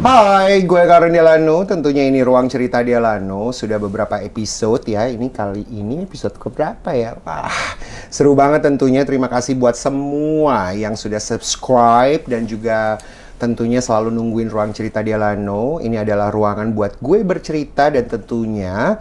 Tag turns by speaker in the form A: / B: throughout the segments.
A: Hai, gue Karen Delano. Tentunya ini Ruang Cerita Delano. Sudah beberapa episode ya. Ini kali ini episode keberapa ya? Wah, seru banget tentunya. Terima kasih buat semua yang sudah subscribe dan juga tentunya selalu nungguin Ruang Cerita Delano. Ini adalah ruangan buat gue bercerita dan tentunya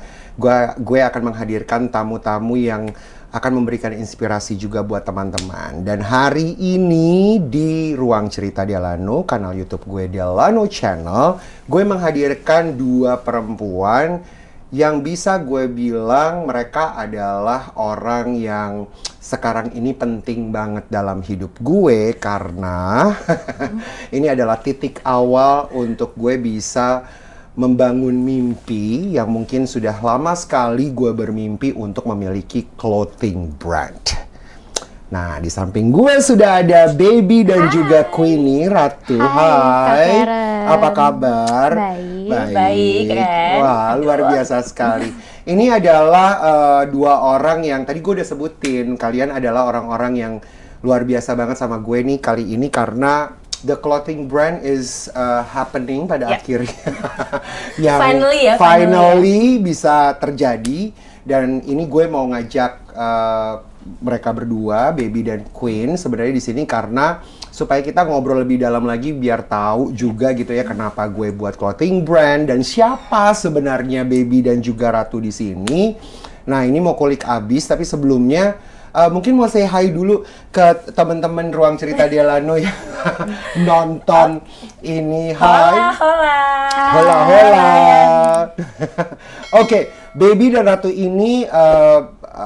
A: gue akan menghadirkan tamu-tamu yang akan memberikan inspirasi juga buat teman-teman. Dan hari ini di Ruang Cerita Delano, kanal YouTube gue Delano Channel, gue menghadirkan dua perempuan yang bisa gue bilang mereka adalah orang yang sekarang ini penting banget dalam hidup gue karena ini adalah titik awal untuk gue bisa membangun mimpi yang mungkin sudah lama sekali gue bermimpi untuk memiliki clothing brand. Nah, di samping gue sudah ada Baby dan juga Queenie, Ratu. Hai, apa kabar?
B: Baik, Ren.
A: Wah, luar biasa sekali. Ini adalah dua orang yang tadi gue udah sebutin. Kalian adalah orang-orang yang luar biasa banget sama gue nih kali ini karena the clothing brand is happening pada akhirnya. Yang finally bisa terjadi. Dan ini gue mau ngajak mereka berdua, Baby dan Queen, sebenarnya di sini karena supaya kita ngobrol lebih dalam lagi biar tahu juga gitu ya kenapa gue buat clothing brand dan siapa sebenarnya Baby dan juga Ratu di sini. Nah, ini mau kulik abis tapi sebelumnya mungkin mau say hi dulu ke teman-teman Ruang Cerita Delano yang nonton ini. Hai. Hola. Oke, Baby dan Ratu ini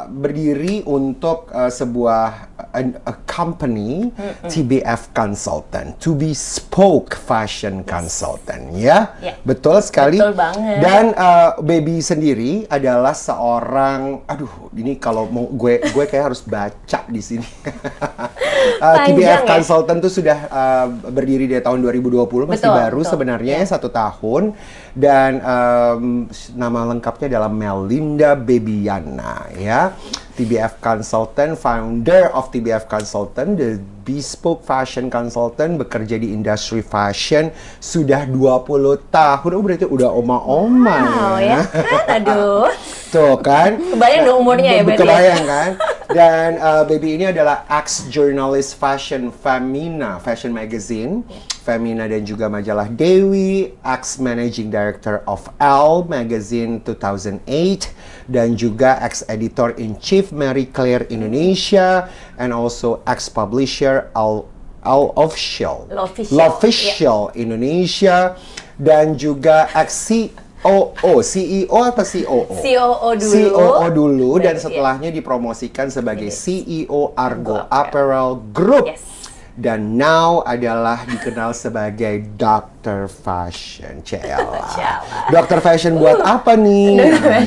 A: berdiri untuk sebuah a company, TBF Consultant, To Be Spoke Fashion Consultant, ya? Betul sekali.
B: Betul banget.
A: Dan Baby sendiri adalah seorang, ini kalau mau gue kayak harus baca di sini. TBF Consultant tuh sudah berdiri dari tahun 2020, masih baru sebenarnya ya, 1 tahun. Dan nama lengkapnya adalah Melinda Babyana, ya. TBF Consultant, founder of TBF Consultant, the bespoke fashion consultant, bekerja di industri fashion sudah 20 tahun. Berarti udah oma-oma
B: ya. Aduh.
A: Tuh kan.
B: Kebayang dong umurnya ya.
A: Kebayang kan. Dan Baby ini adalah ex-journalist fashion Femina, fashion magazine. Femina dan juga majalah Dewi, ex-managing director of Elle Magazine 2008, dan juga ex-editor-in-chief Marie Claire Indonesia, and also ex-publisher L'Officiel Indonesia, dan juga CEO atau COO? COO dulu, dan setelahnya dipromosikan sebagai CEO Argo Apparel Group. Dan now adalah dikenal sebagai Dr. Fashion. Dr. Fashion buat apa nih?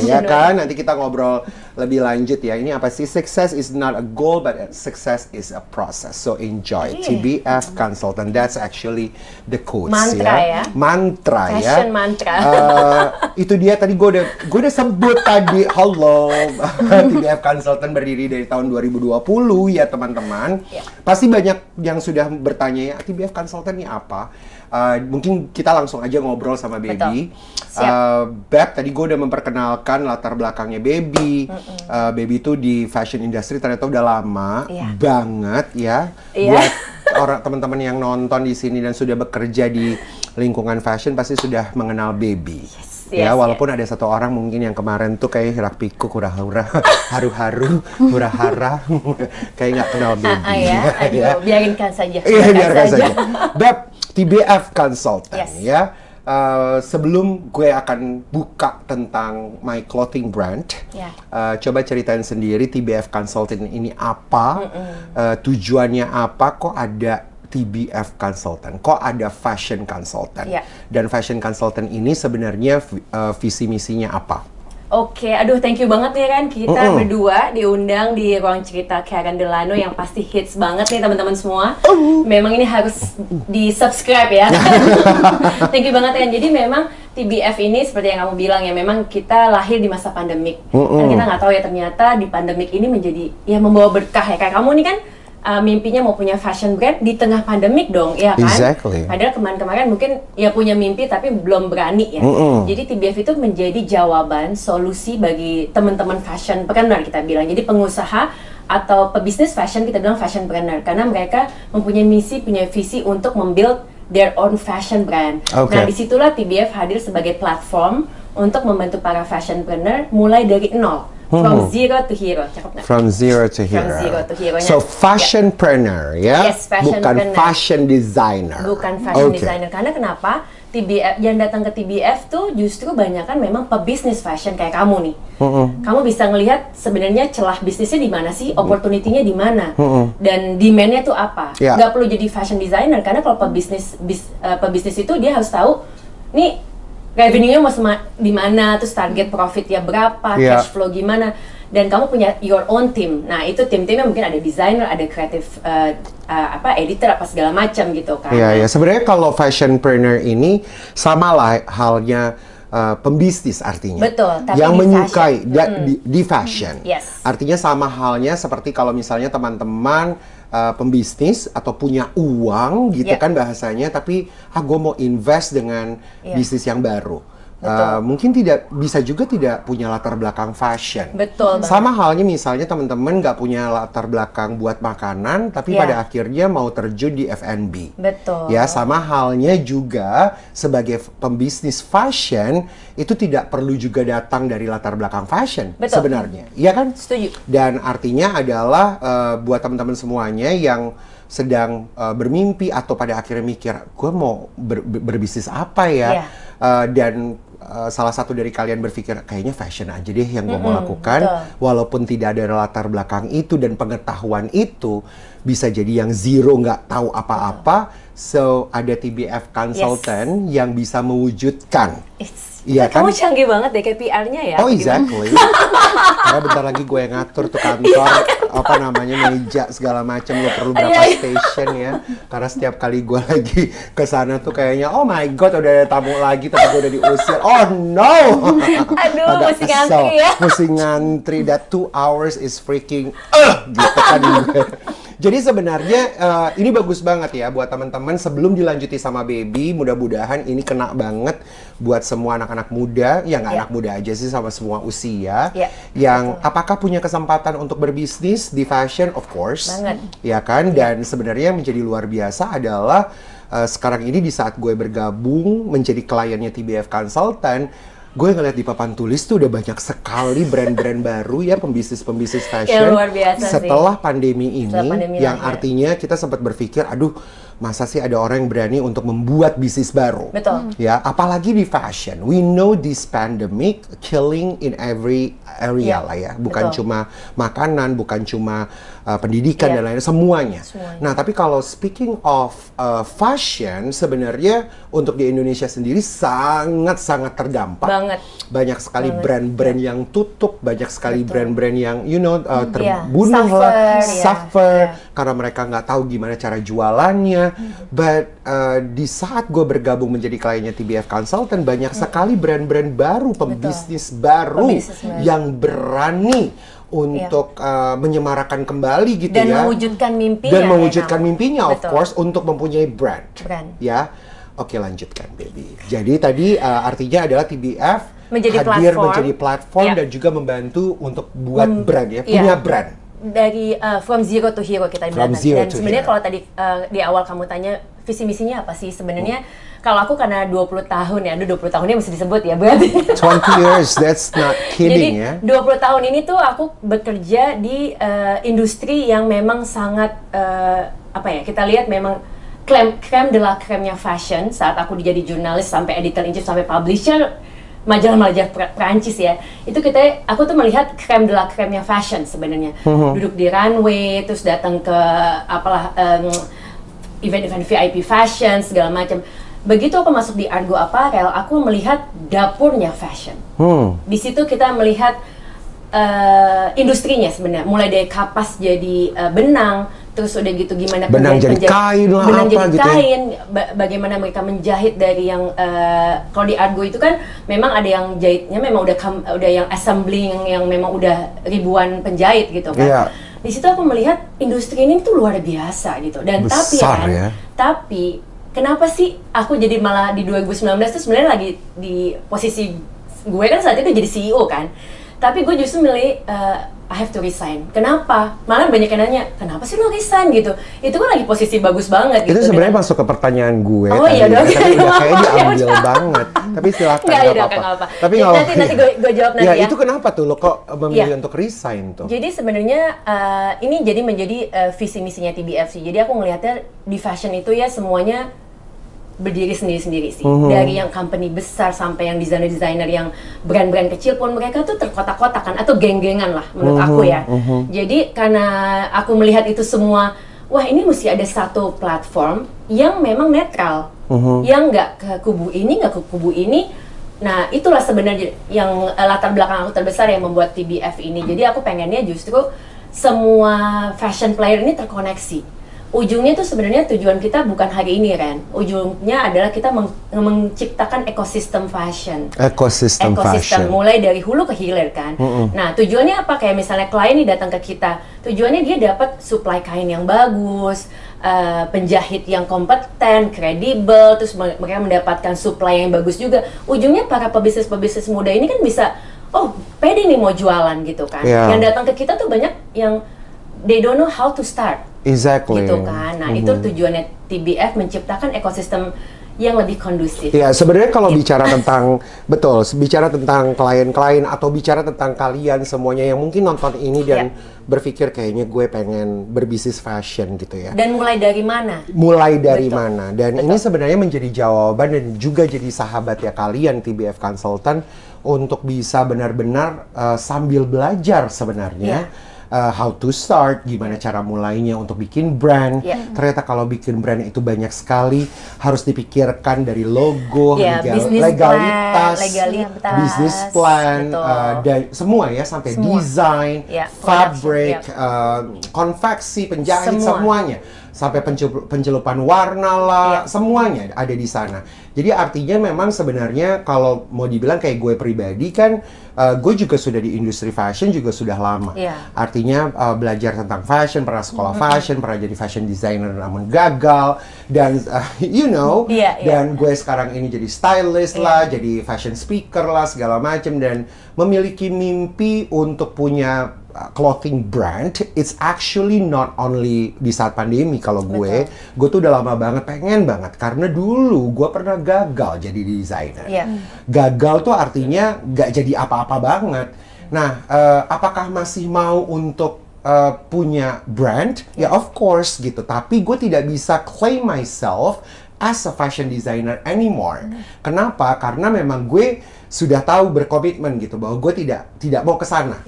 A: Ya kan, nanti kita ngobrol lebih lanjut ya. Ini apa sih? Success is not a goal, but success is a process. So enjoy. TBF Consultant, that's actually the quotes.
B: Mantra ya.
A: Mantra ya.
B: Fashion mantra.
A: Itu dia tadi gue udah sebut tadi. Halo. TBF Consultant berdiri dari tahun 2020 ya teman-teman. Pasti banyak yang sudah bertanya ya, TBF Consultant ini apa? Mungkin kita langsung aja ngobrol sama Baby. Beb, tadi gue udah memperkenalkan latar belakangnya Baby. Baby tuh di fashion industry ternyata udah lama banget ya. Buat orang teman-teman yang nonton di sini dan sudah bekerja di lingkungan fashion pasti sudah mengenal Baby. Walaupun ada satu orang mungkin yang kemarin tuh kayak hirak pikuk, hura-hura, haru-haru, hura-hara, kayak nggak kenal Baby.
B: Biarkan saja.
A: Biarkan saja. Beb, TBF Consultant ya. Sebelum gue akan buka tentang my clothing brand, coba ceritain sendiri TBF Consultant ini apa, tujuannya apa, kok ada TBF Consultant, kok ada Fashion Consultant, dan Fashion Consultant ini sebenarnya visi misinya apa?
B: Oke, aduh thank you banget nih kan kita berdua diundang di Ruang Cerita Karen Delano yang pasti hits banget nih teman-teman semua. Memang ini harus di-subscribe ya. Thank you banget kan. Jadi memang TBF ini seperti yang kamu bilang ya, memang kita lahir di masa pandemik. Dan kita nggak tahu ya ternyata di pandemik ini menjadi ya membawa berkah ya. Kayak kamu nih kan mimpinya mau punya fashion brand di tengah pandemik dong, ya kan?
A: Exactly.
B: Padahal kemarin-kemarin mungkin ya punya mimpi tapi belum berani ya. Jadi TBF itu menjadi jawaban, solusi bagi teman-teman fashionpreneur kita bilang. Jadi pengusaha atau pebisnis fashion kita bilang fashionpreneur karena mereka mempunyai misi, punya visi untuk membuild their own fashion brand.
A: Okay.
B: Nah disitulah TBF hadir sebagai platform untuk membantu para fashionpreneur mulai dari nol. From zero to hero, cakep nggak?
A: From zero to hero.
B: From zero to hero.
A: So fashionpreneur, ya?
B: Yes, fashionpreneur.
A: Bukan fashion designer.
B: Bukan fashion designer. Karena kenapa? TBF yang datang ke TBF tuh justru banyak kan memang pebisnis fashion kayak kamu nih. Kamu bisa ngelihat sebenarnya celah bisnisnya di mana sih, opportunity-nya di mana, dan demand-nya tuh apa.
A: Yeah.
B: Nggak perlu jadi fashion designer karena kalau pebisnis itu dia harus tahu nih revenue-nya mau di mana, terus target profit-nya berapa,
A: Yeah.
B: cash flow gimana, dan kamu punya your own team. Nah itu tim-timnya mungkin ada designer, ada kreatif, editor apa segala macam gitu kan.
A: Iya, ya. Sebenarnya kalau fashionpreneur ini sama lah halnya pembisnis artinya.
B: Betul, tapi
A: yang
B: di
A: menyukai
B: fashion.
A: di fashion.
B: Yes.
A: Artinya sama halnya seperti kalau misalnya teman-teman pembisnis atau punya uang gitu
B: Yeah.
A: kan bahasanya, tapi gue mau invest dengan
B: Yeah.
A: bisnis yang baru.
B: Betul.
A: Mungkin bisa juga tidak punya latar belakang fashion.
B: Betul banget.
A: Sama halnya misalnya teman-teman nggak punya latar belakang buat makanan, tapi
B: Yeah.
A: pada akhirnya mau terjun di F&B.
B: Betul.
A: Ya, sama halnya juga sebagai pembisnis fashion itu tidak perlu juga datang dari latar belakang fashion.
B: Betul.
A: Sebenarnya, iya kan?
B: Setuju.
A: Dan artinya adalah buat teman-teman semuanya yang sedang bermimpi atau pada akhirnya mikir, gue mau berbisnis apa ya?
B: Yeah.
A: Dan salah satu dari kalian berpikir kayaknya fashion aja deh yang gue mau lakukan,
B: betul.
A: walaupun tidak ada latar belakang itu dan pengetahuan itu, bisa jadi yang zero, nggak tahu apa-apa. So ada TBF Consultant yang bisa mewujudkan. Iya kan?
B: Kamu canggih banget deh KPR-nya ya.
A: Oh,
B: gimana?
A: exactly. Karena bentar lagi gue yang ngatur tuh kantor, apa namanya, meja segala macam, lo perlu berapa station ya. Karena setiap kali gue lagi ke sana tuh kayaknya, oh my god, udah ada tamu lagi tapi gue udah diusir. Oh no.
B: Aduh,
A: Agak
B: mesti
A: kesel.
B: ngantri ya.
A: Mesti ngantri, that 2 hours is freaking gitu kan. Jadi sebenarnya ini bagus banget ya buat teman-teman. Sebelum dilanjuti sama Baby, mudah-mudahan ini kena banget buat semua anak-anak muda, ya nggak anak muda aja sih, sama semua usia, yang apakah punya kesempatan untuk berbisnis di fashion, of course,
B: Banget.
A: ya kan? Dan sebenarnya yang menjadi luar biasa adalah sekarang ini di saat gue bergabung menjadi kliennya TBF Consultant, gue ngeliat di papan tulis tuh udah banyak sekali brand-brand baru ya, pembisnis-pembisnis fashion
B: luar biasa
A: setelah pandemi ini,
B: Setelah pandemi
A: yang
B: lahir.
A: artinya kita sempat berpikir, aduh, masa sih ada orang yang berani untuk membuat bisnis baru?
B: Betul.
A: Ya, apalagi di fashion. We know this pandemic killing in every area lah ya. Bukan
B: betul.
A: cuma makanan, bukan cuma pendidikan
B: Iya.
A: dan lain-lain, semuanya.
B: Semuanya.
A: Nah, tapi kalau speaking of fashion, sebenarnya untuk di Indonesia sendiri sangat-sangat terdampak.
B: Banget.
A: Banyak sekali
B: Banget.
A: brand-brand yang tutup, banyak sekali brand-brand yang terbunuh
B: Suffer,
A: lah,
B: ya.
A: suffer
B: Ya.
A: karena mereka nggak tahu gimana cara jualannya. But di saat gue bergabung menjadi kliennya TBF Consultant, banyak sekali brand-brand baru, pembisnis baru
B: Pembisnis baru.
A: yang berani untuk menyemarakan kembali gitu
B: Dan
A: ya.
B: mewujudkan mimpinya.
A: Dan
B: ya,
A: mewujudkan
B: kamu.
A: mimpinya, of
B: Betul.
A: course, untuk mempunyai brand. Ya. Oke, lanjutkan, Baby. Jadi tadi artinya adalah TBF
B: Menjadi
A: hadir
B: platform.
A: menjadi platform
B: Ya.
A: dan juga membantu untuk buat brand ya,
B: iya.
A: punya brand.
B: Dari from zero to hero kita bilang.
A: From zero
B: Dan
A: to
B: sebenarnya
A: hero.
B: kalau tadi di awal kamu tanya visi misinya apa sih sebenarnya? Kalau aku karena 20 tahun ya, aduh 20 tahunnya mesti disebut ya berarti.
A: 20 years, that's not kidding ya.
B: Jadi 20 tahun ini tuh aku bekerja di industri yang memang sangat apa ya, kita lihat memang krem de la crème-nya fashion. Saat aku jadi jurnalis sampai editor in chief sampai publisher majalah-majalah Perancis ya, itu aku tuh melihat creme de la crème-nya fashion sebenarnya. Duduk di runway, terus datang ke apalah event-event VIP fashion segala macam. Begitu aku masuk di Argo Apparel, aku melihat dapurnya fashion. Di situ kita melihat industrinya sebenarnya, mulai dari kapas jadi benang, terus udah gitu gimana
A: Benang jadi kain lah,
B: benang
A: apa
B: jadi
A: gitu ya.
B: kain, bagaimana mereka menjahit dari yang kalau di Argo itu kan memang ada yang jahitnya memang udah yang assembling yang memang udah ribuan penjahit gitu kan.
A: Iya.
B: di situ aku melihat industri ini tuh luar biasa gitu. Dan
A: Besar, ya.
B: tapi kenapa sih aku jadi malah di 2019 tuh sebenarnya lagi di posisi gue kan saat itu jadi CEO kan. Tapi gue justru milih I have to resign. Kenapa? Malah banyak yang nanya, kenapa sih lo resign gitu? Itu kan lagi posisi bagus banget gitu.
A: Itu sebenarnya masuk ke pertanyaan gue.
B: Oh iya dong.
A: Tapi udah kayak diambil banget. Tapi silakan,
B: nggak
A: apa-apa.
B: Tapi nanti gue jawab nanti ya.
A: Itu kenapa tuh lo kok memilih untuk resign tuh?
B: Jadi sebenarnya ini jadi menjadi visi misinya TBF sih. Jadi aku ngelihatnya di fashion itu ya semuanya berdiri sendiri-sendiri sih. Dari yang company besar sampai yang desainer-desainer yang brand-brand kecil pun mereka tuh terkotak-kotakan atau geng-gengan lah menurut aku ya. Jadi karena aku melihat itu semua, wah ini mesti ada satu platform yang memang netral, yang nggak ke kubu ini, nggak ke kubu ini. Nah itulah sebenarnya yang latar belakang aku terbesar yang membuat TBF ini. Jadi aku pengennya justru semua fashion player ini terkoneksi. Ujungnya tuh sebenarnya tujuan kita bukan hari ini, Ren. Ujungnya adalah kita menciptakan ekosistem fashion.
A: Ekosistem fashion.
B: Mulai dari hulu ke hilir kan. Nah, tujuannya apa? Kayak misalnya klien nih datang ke kita, tujuannya dia dapat supply kain yang bagus, penjahit yang kompeten, kredibel, terus mereka mendapatkan supply yang bagus juga. Ujungnya para pebisnis-pebisnis muda ini kan bisa, oh pede nih mau jualan gitu kan. Yang datang ke kita tuh banyak yang they don't know how to start.
A: Exactly.
B: Gitu kan. Nah, itu tujuannya TBF menciptakan ekosistem yang lebih kondusif.
A: Ya, sebenarnya kalau bicara tentang bicara tentang klien-klien atau bicara tentang kalian semuanya yang mungkin nonton ini dan berpikir kayaknya gue pengen berbisnis fashion gitu ya.
B: Dan mulai dari mana?
A: Mulai dari mana? Dan ini sebenarnya menjadi jawaban dan juga jadi sahabat ya kalian TBF Consultant untuk bisa benar-benar sambil belajar sebenarnya. How to start, gimana cara mulainya untuk bikin brand. Ternyata kalau bikin brand itu banyak sekali, harus dipikirkan dari logo, legalitas, business plan, dan semua ya, sampai desain, fabric, konveksi, penjahit, semuanya. Sampai pencelupan warna lah, semuanya ada di sana. Jadi artinya memang sebenarnya kalau mau dibilang kayak gue pribadi kan, gue juga sudah di industri fashion juga sudah lama. Artinya belajar tentang fashion, pernah sekolah fashion, pernah jadi fashion designer namun gagal. Dan dan gue sekarang ini jadi stylist lah, jadi fashion speaker lah, segala macam. Dan memiliki mimpi untuk punya clothing brand, it's actually not only di saat pandemi. Kalau gue tuh udah lama banget pengen banget, karena dulu gue pernah gagal jadi desainer. Gagal tuh artinya gak jadi apa-apa banget. Nah, apakah masih mau untuk punya brand? Ya of course gitu, tapi gue tidak bisa claim myself as a fashion designer anymore. Kenapa? Karena memang gue sudah tahu berkomitmen gitu bahwa gue tidak mau ke sana.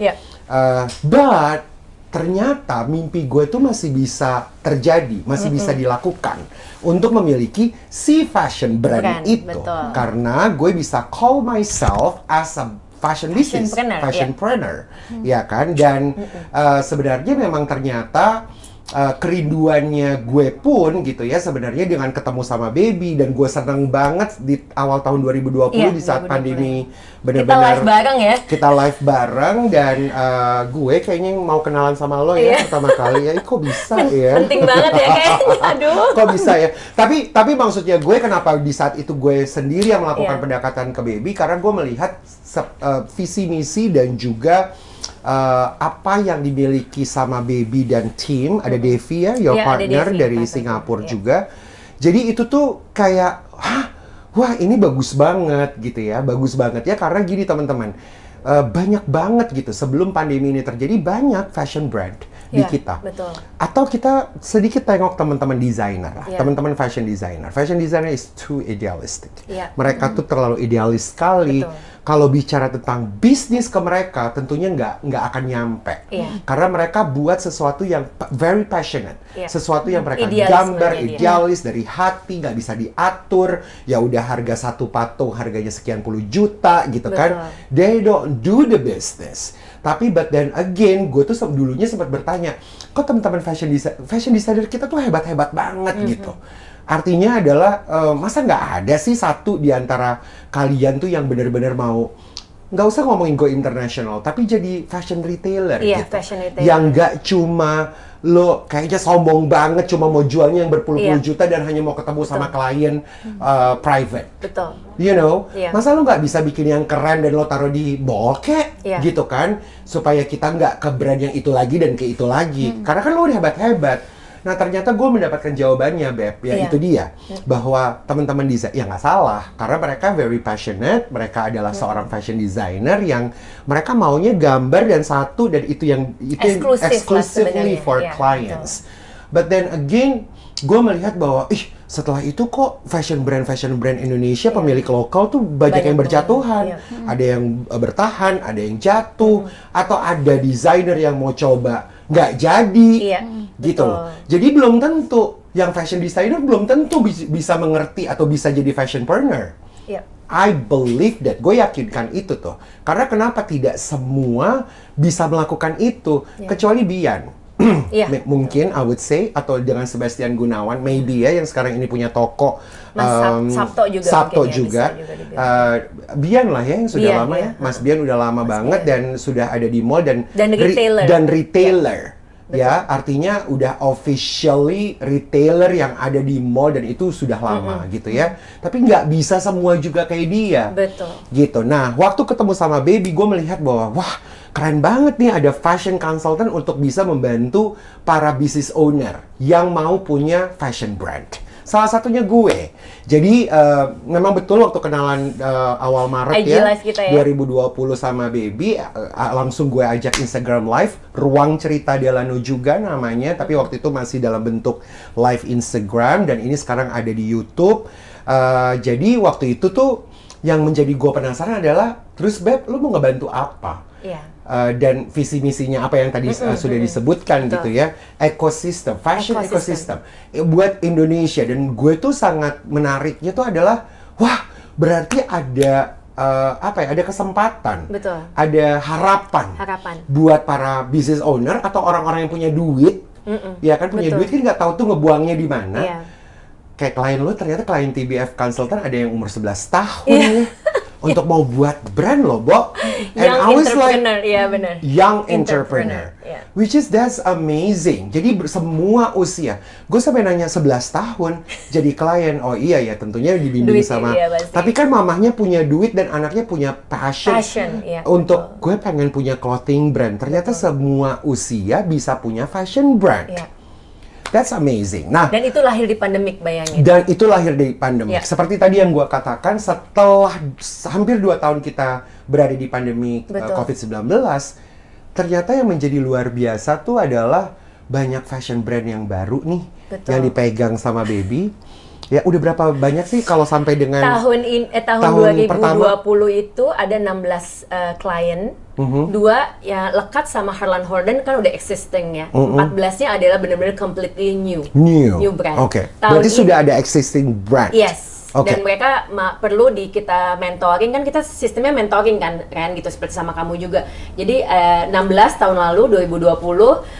A: But ternyata mimpi gue tuh masih bisa terjadi, masih bisa dilakukan untuk memiliki si fashion brand itu. Karena gue bisa call myself as a fashion business, fashionpreneur, ya kan? Dan sebenarnya memang ternyata kerinduannya gue pun gitu ya sebenarnya dengan ketemu sama baby, dan gue seneng banget di awal tahun 2020 di saat pandemi benar-benar
B: kita live bareng ya.
A: Kita live bareng dan gue kayaknya mau kenalan sama lo ya pertama kali ya. Kok bisa ya?
B: Penting banget ya kayaknya. Aduh.
A: Kok bisa ya? Tapi maksudnya gue kenapa di saat itu gue sendiri yang melakukan pendekatan ke baby, karena gue melihat visi misi dan juga apa yang dimiliki sama baby dan tim. Ada Devi ya, your partner dari Singapura juga. Jadi itu tuh kayak, wah ini bagus banget gitu ya, bagus banget ya, karena gini teman-teman, banyak banget gitu sebelum pandemi ini terjadi banyak fashion brand di kita. Atau kita sedikit tengok teman-teman desainer lah, teman-teman fashion designer. Fashion designer is too idealistic. Mereka tuh terlalu idealis sekali. Kalau bicara tentang bisnis ke mereka, tentunya nggak akan nyampe. Karena mereka buat sesuatu yang very passionate. Sesuatu yang mereka gambar, idealis, dari hati, nggak bisa diatur. Ya udah harga satu patung, harganya sekian puluh juta gitu kan. They don't do the business. Tapi but then again, gue tuh dulunya sempat bertanya, kok teman-teman fashion designer kita tuh hebat-hebat banget gitu. Artinya adalah, masa nggak ada sih satu di antara kalian tuh yang benar-benar mau nggak usah ngomongin go international, tapi jadi fashion retailer
B: Iya,
A: gitu.
B: fashion retailer.
A: Yang nggak cuma lo kayaknya sombong banget cuma mau jualnya yang berpuluh-puluh juta dan hanya mau ketemu sama klien private.
B: Betul.
A: You know,
B: Iya.
A: masa lo nggak bisa bikin yang keren dan lo taruh di mall kek,
B: Iya.
A: gitu kan? Supaya kita nggak ke brand yang itu lagi dan ke itu lagi. Karena kan lo udah hebat-hebat. Nah ternyata gue mendapatkan jawabannya, Beb, ya
B: Iya.
A: itu dia. Bahwa teman-teman desain, ya nggak salah. Karena mereka very passionate, mereka adalah seorang fashion designer yang mereka maunya gambar dan satu, dan itu yang
B: Eksklusif lah
A: exclusively
B: sebenarnya.
A: for
B: Iya,
A: clients. But then again, gue melihat bahwa, setelah itu kok fashion brand Indonesia pemilik lokal tuh banyak yang berjatuhan.
B: Iya.
A: Ada yang bertahan, ada yang jatuh, atau ada desainer yang mau coba nggak jadi,
B: Iya,
A: gitu
B: betul.
A: loh. Jadi belum tentu yang fashion designer belum tentu bisa mengerti atau bisa jadi fashionpreneur.
B: Iya.
A: I believe that, gue yakinkan itu tuh. Karena kenapa tidak semua bisa melakukan itu, kecuali Bian.
B: Iya.
A: Mungkin I would say, atau dengan Sebastian Gunawan, maybe ya, yang sekarang ini punya toko.
B: Mas Sabto juga
A: Sabto
B: mungkin ya,
A: juga.
B: bisa juga dibilang.
A: Bian lah ya, yang sudah
B: Bian,
A: lama
B: ya.
A: ya. Mas Bian udah lama banget dan sudah ada di mall dan retailer. Ya, artinya udah officially retailer yang ada di mall dan itu sudah lama gitu ya. Tapi nggak bisa semua juga kayak dia.
B: Betul.
A: Gitu. Nah, waktu ketemu sama Baby, gue melihat bahwa wah, keren banget nih ada fashion consultant untuk bisa membantu para business owner yang mau punya fashion brand. Salah satunya gue. Jadi memang betul waktu kenalan awal Maret
B: IG
A: ya,
B: Live kita ya,
A: 2020 sama Baby, langsung gue ajak Instagram Live, Ruang Cerita Delano juga namanya, tapi waktu itu masih dalam bentuk live Instagram dan ini sekarang ada di YouTube. Jadi waktu itu tuh yang menjadi gue penasaran adalah, terus Beb, lu mau ngebantu apa?
B: Iya.
A: Dan visi misinya apa yang tadi sudah disebutkan.
B: Betul.
A: Gitu ya, ekosistem, fashion ekosistem buat Indonesia. Dan gue tuh sangat menariknya tuh adalah, wah, berarti ada ada kesempatan,
B: Betul.
A: ada harapan buat para business owner atau orang-orang yang punya duit, ya kan, punya duit kan nggak tahu tuh ngebuangnya di mana.
B: Iya.
A: Kayak klien lo, ternyata klien TBF Consultant ada yang umur 11 tahun ya. Untuk mau buat brand loh, Bo. And
B: Young
A: I was like,
B: entrepreneur, iya benar.
A: young entrepreneur.
B: Yeah.
A: Which is, that's amazing. Jadi semua usia. Gue sampai nanya 11 tahun jadi klien. Oh iya ya, tentunya dibimbing
B: Duit,
A: sama.
B: iya, pasti.
A: Tapi kan mamahnya punya duit dan anaknya punya passion.
B: Iya,
A: untuk gue pengen punya clothing brand. Ternyata semua usia bisa punya fashion brand.
B: Iya.
A: That's amazing. Nah,
B: Dan itu lahir di pandemik, bayangin.
A: dan itu lahir dari pandemi.
B: Ya.
A: Seperti tadi yang gue katakan, setelah hampir 2 tahun kita berada di pandemi COVID-19, ternyata yang menjadi luar biasa tuh adalah banyak fashion brand yang baru nih, yang dipegang sama Baby. Ya, udah berapa banyak sih kalau sampai dengan
B: tahun 2020
A: pertama?
B: itu ada 16 klien. 2 ya lekat sama Harlan Horden kan udah existing ya. 14-nya adalah benar-benar completely new brand.
A: Oke. Berarti sudah ada existing brand.
B: Yes.
A: Oke.
B: Dan mereka perlu kita mentoring, kan kita sistemnya mentoring kan gitu, seperti sama kamu juga. Jadi 16 tahun lalu 2020,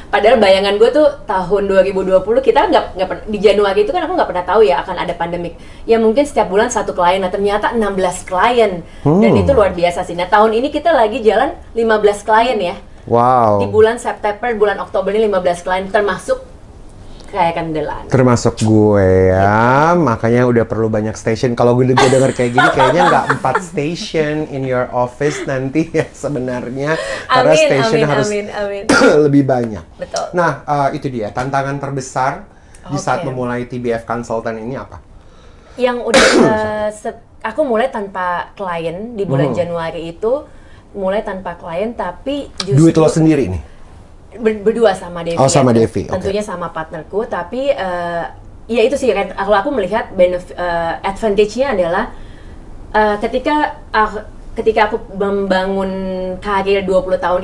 B: padahal bayangan gue tuh tahun 2020 kita nggak di Januari itu kan aku nggak pernah tahu ya akan ada pandemik. Ya mungkin setiap bulan 1 klien, nah ternyata 16 klien. Dan itu luar biasa sih. Nah tahun ini kita lagi jalan 15 klien ya.
A: Wow.
B: Di bulan September, bulan Oktober ini 15 klien, termasuk Kerayan Delano.
A: Termasuk gue ya, makanya udah perlu banyak station. Kalau gue denger kayak gini, kayaknya nggak 4 station in your office nanti ya sebenarnya. Karena station harus lebih banyak.
B: Betul.
A: Nah, itu dia tantangan terbesar di saat memulai TBF Consultant ini apa?
B: Yang udah aku mulai tanpa klien di bulan Januari itu, mulai tanpa klien, tapi justru
A: duit lo sendiri nih?
B: Berdua sama Devi.
A: Oh, sama Devi.
B: Tentunya sama partnerku, tapi ya itu sih, kalau aku melihat advantage-nya adalah ketika aku membangun karir 20 tahun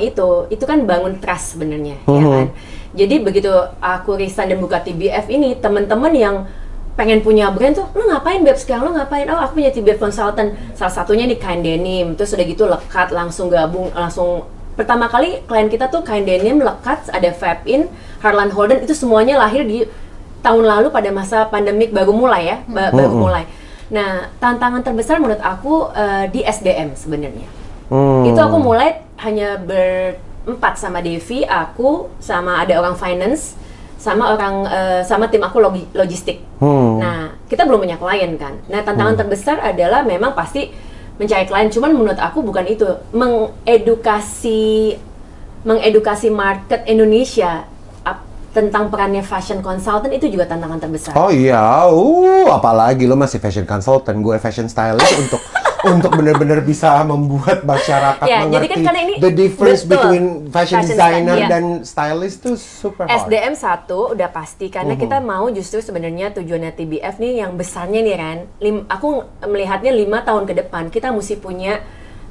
B: itu kan bangun trust sebenarnya, ya kan. Jadi begitu aku resign dan buka TBF ini, teman-teman yang pengen punya brand tuh, lu ngapain Beb sekarang, lu ngapain? Oh aku punya TBF Consultant, salah satunya nih kain denim, terus udah gitu lekat, langsung gabung, langsung pertama kali klien kita tuh kain denim, lekat, ada Fab In, Harlan Horden, itu semuanya lahir di tahun lalu pada masa pandemik baru mulai ya, baru mulai. Nah, tantangan terbesar menurut aku di SDM sebenarnya. Itu aku mulai hanya berempat sama Devi, aku sama ada orang finance, sama sama tim aku logistik. Nah, kita belum punya klien kan. Nah, tantangan terbesar adalah memang pasti mencari klien. Cuman menurut aku bukan itu, mengedukasi market Indonesia tentang perannya fashion consultant itu juga tantangan terbesar.
A: Oh iya, apalagi lo masih fashion consultant, gue fashion stylist untuk benar-benar bisa membuat masyarakat mengerti
B: jadi kan karena ini,
A: the difference between fashion designer
B: iya.
A: dan stylist itu super hard.
B: SDM 1 udah pasti karena kita mau justru sebenarnya tujuannya TBF nih yang besarnya nih Ren. Aku melihatnya 5 tahun ke depan kita mesti punya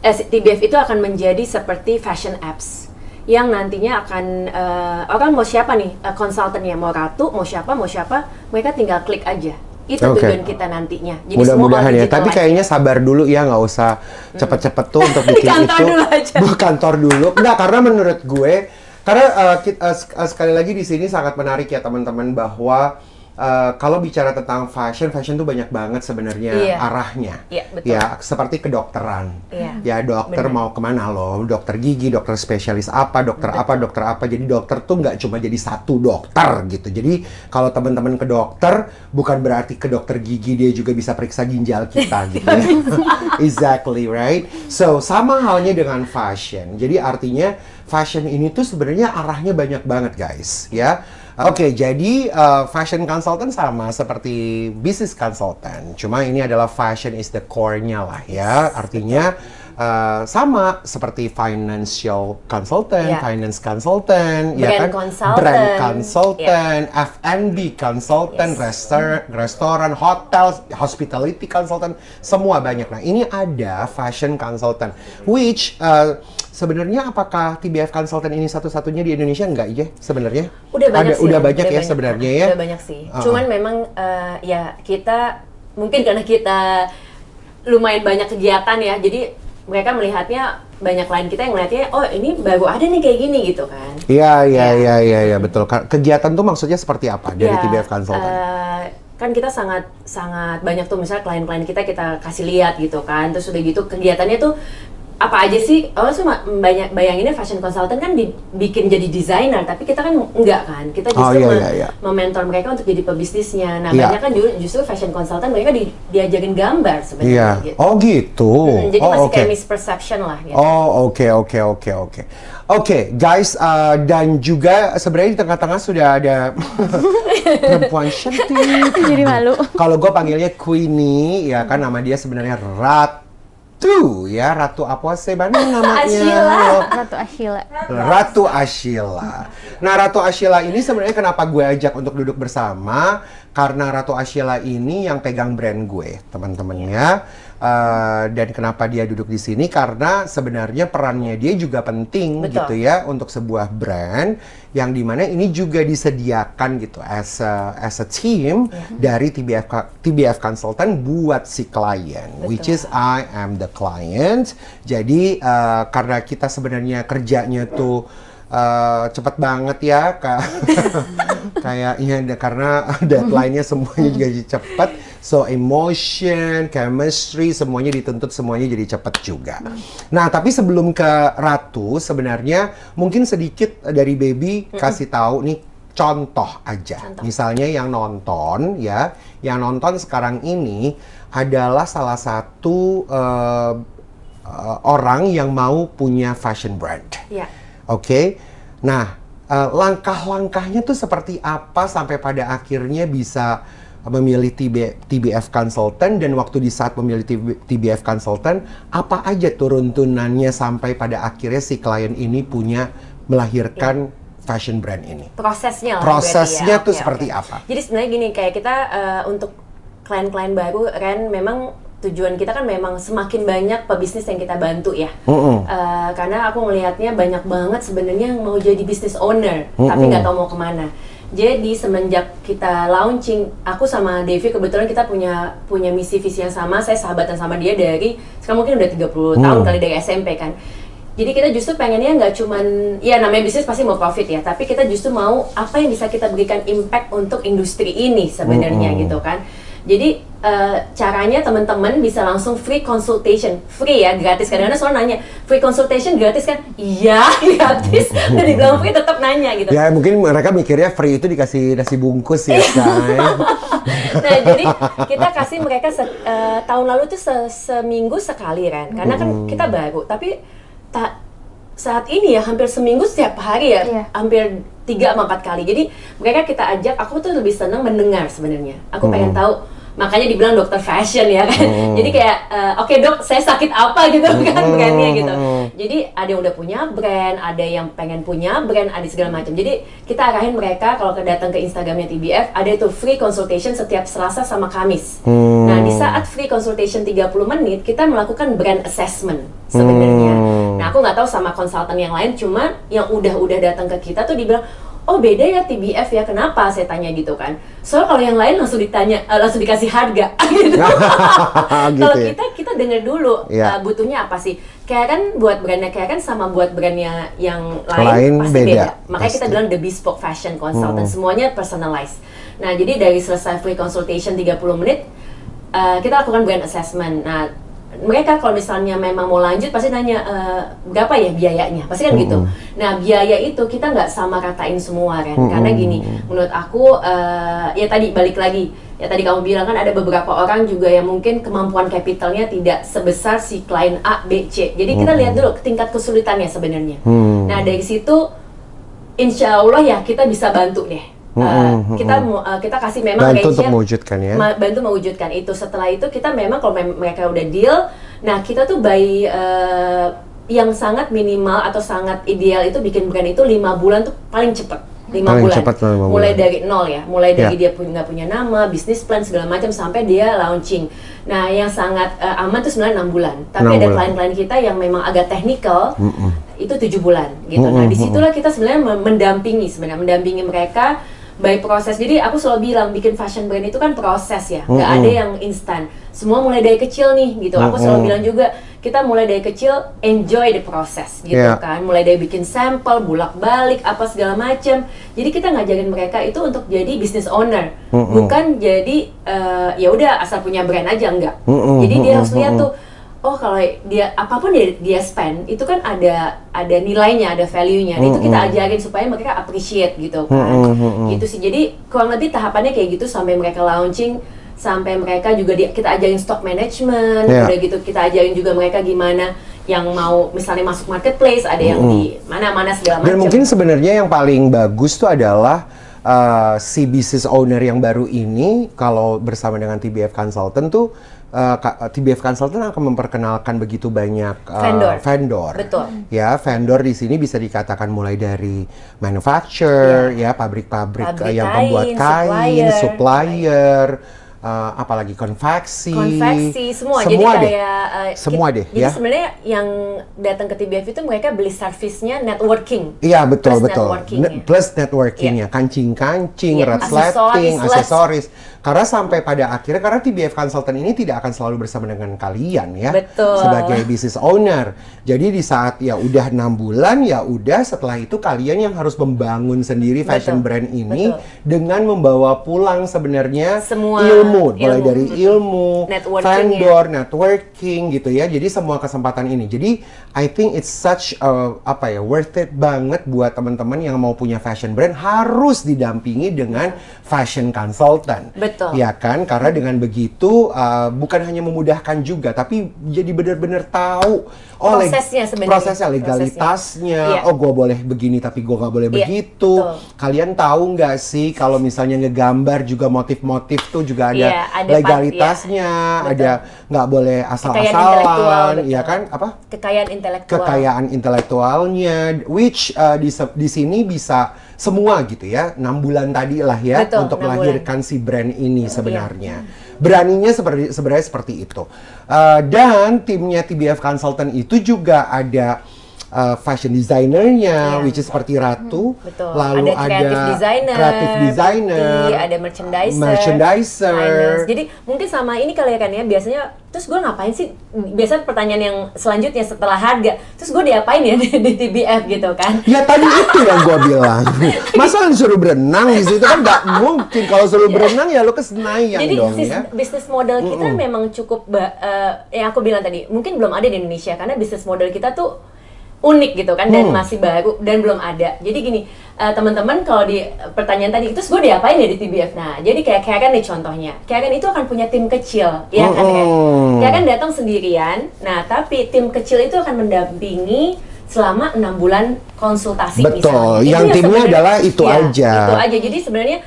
B: TBF itu akan menjadi seperti fashion apps yang nantinya akan orang mau siapa nih konsultannya, mau Ratu, mau siapa, mereka tinggal klik aja. Itu tujuan kita nantinya. Jadi
A: mudah-mudahan ya. Tapi kayaknya sabar dulu ya, nggak usah cepet-cepet tuh untuk bikin
B: kantor
A: itu.
B: Dulu aja.
A: Kantor dulu. Nggak, karena menurut gue, karena sekali lagi di sini sangat menarik ya teman-teman bahwa kalau bicara tentang fashion tuh banyak banget sebenarnya arahnya.
B: Iya, betul.
A: Ya, seperti kedokteran. Ya, dokter mau kemana loh? Dokter gigi, dokter spesialis apa, dokter apa. Jadi dokter tuh nggak cuma jadi satu dokter gitu. Jadi kalau teman-teman ke dokter, bukan berarti ke dokter gigi dia juga bisa periksa ginjal kita gitu ya. Exactly, right? So, sama halnya dengan fashion. Jadi artinya fashion ini tuh sebenarnya arahnya banyak banget guys, ya. Oke, jadi fashion consultant sama seperti business consultant. Cuma ini adalah fashion is the core-nya lah ya. Artinya sama seperti financial consultant, finance consultant, brand consultant, F&B consultant, restoran, hotel, hospitality consultant, semua banyak. Nah, ini ada fashion consultant, which sebenarnya apakah TBF Consultant ini satu-satunya di Indonesia? Enggak ya sebenarnya? Udah banyak ya sebenarnya ya.
B: Udah banyak sih. Cuman memang ya kita mungkin karena kita lumayan banyak kegiatan ya. Jadi mereka melihatnya banyak klien kita yang melihatnya oh ini baru ada nih kayak gini gitu kan.
A: Iya betul. Kegiatan tuh maksudnya seperti apa dari TBF Consultant?
B: Kan kita sangat banyak tuh misalnya klien-klien kita kasih lihat gitu kan. Terus udah gitu kegiatannya tuh apa aja sih? Cuma bayanginnya fashion consultant kan dibikin jadi desainer, tapi kita kan enggak kan. Kita justru mementor mereka untuk jadi pebisnisnya. Nah, banyak kan justru fashion consultant mereka diajarin gambar sebenarnya gitu.
A: Oh gitu.
B: Jadi masih kayak misperception lah gitu.
A: Oke, guys, dan juga sebenarnya di tengah-tengah sudah ada perempuan cantik.
C: Jadi malu.
A: Kalau gue panggilnya Queenie, ya kan nama dia sebenarnya Ratu apa sih namanya? Ratu Ashila. Nah, Ratu Ashila ini sebenarnya kenapa gue ajak untuk duduk bersama? Karena Ratu Ashila ini yang pegang brand gue, teman-teman ya. Dan kenapa dia duduk di sini? Karena sebenarnya perannya dia juga penting gitu ya untuk sebuah brand yang dimana ini juga disediakan gitu as a team dari TBF Consultant buat si klien, which is I am the client. Jadi karena kita sebenarnya kerjanya tuh cepet banget ya kayaknya karena deadline-nya semuanya juga cepet, so emotion, chemistry semuanya dituntut semuanya jadi cepet juga. Nah, tapi sebelum ke Ratu sebenarnya mungkin sedikit dari Baby kasih tahu nih contoh aja. Misalnya yang nonton sekarang ini adalah salah satu orang yang mau punya fashion brand. Oke. Nah, langkah-langkahnya tuh seperti apa sampai pada akhirnya bisa memilih TBF Consultant, dan waktu di saat memilih TBF Consultant, apa aja turun-turunannya sampai pada akhirnya si klien ini punya melahirkan fashion brand ini? Prosesnya tuh seperti apa?
B: Jadi sebenarnya gini, kayak kita untuk klien-klien baru, Ren, memang tujuan kita kan memang semakin banyak pebisnis yang kita bantu ya. Karena aku melihatnya banyak banget sebenarnya yang mau jadi business owner, tapi nggak tahu mau kemana. Jadi semenjak kita launching, aku sama Devi kebetulan kita punya misi visi yang sama. Saya sahabatan sama dia dari sekarang mungkin udah 30 tahun kali, dari SMP kan. Jadi kita justru pengennya nggak cuman, ya namanya bisnis pasti mau profit ya, tapi kita justru mau apa yang bisa kita berikan impact untuk industri ini sebenarnya gitu kan. Jadi caranya teman-teman bisa langsung free consultation, free ya, gratis. Kadang-kadang soal nanya, free consultation gratis kan? Iya, gratis. Udah dibilang free tetap nanya gitu.
A: Ya mungkin mereka mikirnya free itu dikasih nasi bungkus ya, kan?
B: Nah, jadi kita kasih mereka tahun lalu tuh seminggu sekali kan, karena kan kita baru. Tapi saat ini ya hampir seminggu setiap hari ya, hampir 3-4 kali. Jadi mereka kita ajak, aku tuh lebih senang mendengar sebenarnya. Aku pengen tahu. Makanya dibilang dokter fashion ya kan. Jadi kayak oke, dok, saya sakit apa gitu kan brandnya gitu. Jadi ada yang udah punya brand, ada yang pengen punya brand, ada segala macam. Jadi kita arahin mereka kalau datang ke Instagramnya TBF, ada itu free consultation setiap Selasa sama Kamis. Nah, di saat free consultation 30 menit kita melakukan brand assessment sebenarnya. Nah, aku nggak tahu sama konsultan yang lain, cuma yang udah datang ke kita tuh dibilang, oh beda ya TBF ya, kenapa? Saya tanya gitu kan. Soalnya kalau yang lain langsung ditanya, langsung dikasih harga gitu. Kalau kita dengar dulu butuhnya apa sih. Karen buat brandnya Karen sama buat brandnya yang lain pasti beda. Makanya kita bilang the bespoke fashion consultant, semuanya personalized. Nah, jadi dari selesai free consultation 30 menit, kita lakukan brand assessment. Nah, mereka kalau misalnya memang mau lanjut pasti nanya berapa ya biayanya, pasti kan gitu. Nah, biaya itu kita nggak sama ratain semua kan, karena gini, menurut aku ya tadi balik lagi, ya tadi kamu bilang kan ada beberapa orang juga yang mungkin kemampuan kapitalnya tidak sebesar si klien A, B, C. Jadi kita lihat dulu tingkat kesulitannya sebenarnya. Nah, dari situ insya Allah ya kita bisa bantu deh. Kita kasih memang
A: bantu untuk mewujudkan ya,
B: bantu mewujudkan itu. Setelah itu kita memang kalau mereka udah deal, nah kita tuh by yang sangat minimal atau sangat ideal itu bikin brand itu 5 bulan tuh paling cepet. 5 bulan. Mulai dari nol ya, mulai dari dia nggak punya nama, bisnis plan segala macam sampai dia launching. Nah, yang sangat aman tuh sebenarnya 6 bulan. Tapi ada klien-klien kita yang memang agak teknikal, itu 7 bulan gitu. Nah, disitulah kita sebenarnya mendampingi mereka by proses. Jadi aku selalu bilang bikin fashion brand itu kan proses ya, nggak ada yang instan. Semua mulai dari kecil nih gitu. Aku selalu bilang juga kita mulai dari kecil, enjoy the process gitu kan. Mulai dari bikin sampel, bolak-balik apa segala macam. Jadi kita ngajarin mereka itu untuk jadi business owner, bukan jadi ya udah asal punya brand aja, enggak. Jadi dia harus lihat tuh, oh kalau dia apapun dia spend itu kan ada nilainya, ada value-nya. Itu kita ajarin supaya mereka appreciate gitu kan. Gitu sih. Jadi kurang lebih tahapannya kayak gitu sampai mereka launching, sampai mereka juga kita ajarin stock management, udah gitu kita ajarin juga mereka gimana yang mau misalnya masuk marketplace, ada yang di mana-mana segala macam. Dan
A: mungkin sebenarnya yang paling bagus tuh adalah si business owner yang baru ini kalau bersama dengan TBF Consultant tuh TBF Consultant akan memperkenalkan begitu banyak vendor.
B: Betul.
A: Ya, vendor di sini bisa dikatakan mulai dari manufacturer, ya pabrik-pabrik yang pembuat kain, supplier, apalagi konveksi,
B: semua. Jadi
A: kayak
B: jadi sebenarnya yang datang ke TBF itu mereka beli servisnya networking.
A: Iya, betul. Plus networkingnya, kancing-kancing, resleting, aksesoris. Karena sampai pada akhirnya, karena TBF Consultant ini tidak akan selalu bersama dengan kalian ya, sebagai business owner. Jadi di saat ya udah 6 bulan, ya udah setelah itu kalian yang harus membangun sendiri fashion brand ini dengan membawa pulang sebenarnya semua ilmu, mulai dari ilmu, vendor, networking gitu ya. Jadi semua kesempatan ini. Jadi I think it's such worth it banget buat teman-teman yang mau punya fashion brand harus didampingi dengan fashion consultant. Ya kan, karena dengan begitu bukan hanya memudahkan juga, tapi jadi benar-benar tahu prosesnya, legalitasnya. Oh, gue boleh begini tapi gue nggak boleh begitu. Kalian tahu nggak sih kalau misalnya ngegambar juga motif-motif tuh juga ada legalitasnya, ada nggak boleh asal-asalan, ya kan? Apa? Kekayaan intelektualnya, which di sini bisa semua gitu ya, 6 bulan tadi lah ya, untuk melahirkan si brand ini sebenarnya. Beraninya sebenarnya seperti itu. Dan timnya TBF Consultant itu juga ada fashion designernya,
B: Iya.
A: which is seperti Ratu.
B: Betul.
A: Lalu
B: Ada creative designer, ada merchandiser, finance. Jadi mungkin sama ini kali ya kan ya, biasanya terus gue ngapain sih? Biasanya pertanyaan yang selanjutnya setelah harga, terus gue diapain ya di TBF gitu kan?
A: Ya tadi itu yang gue bilang. Masa lu suruh berenang di situ kan nggak mungkin. Kalau suruh berenang ya lu ke Senayan
B: Jadi
A: dong ya.
B: bisnis model kita memang cukup, yang aku bilang tadi, mungkin belum ada di Indonesia karena bisnis model kita tuh unik gitu kan dan masih baru dan belum ada. Jadi gini, teman-teman kalau di pertanyaan tadi, terus gue diapain ya di TBF? Nah, jadi kayak Karen nih contohnya. Karen itu akan punya tim kecil, ya kan? Karen datang sendirian. Nah, tapi tim kecil itu akan mendampingi selama 6 bulan konsultasi.
A: Betul,
B: misalnya.
A: yang timnya adalah itu
B: ya,
A: aja.
B: Itu aja. Jadi sebenarnya,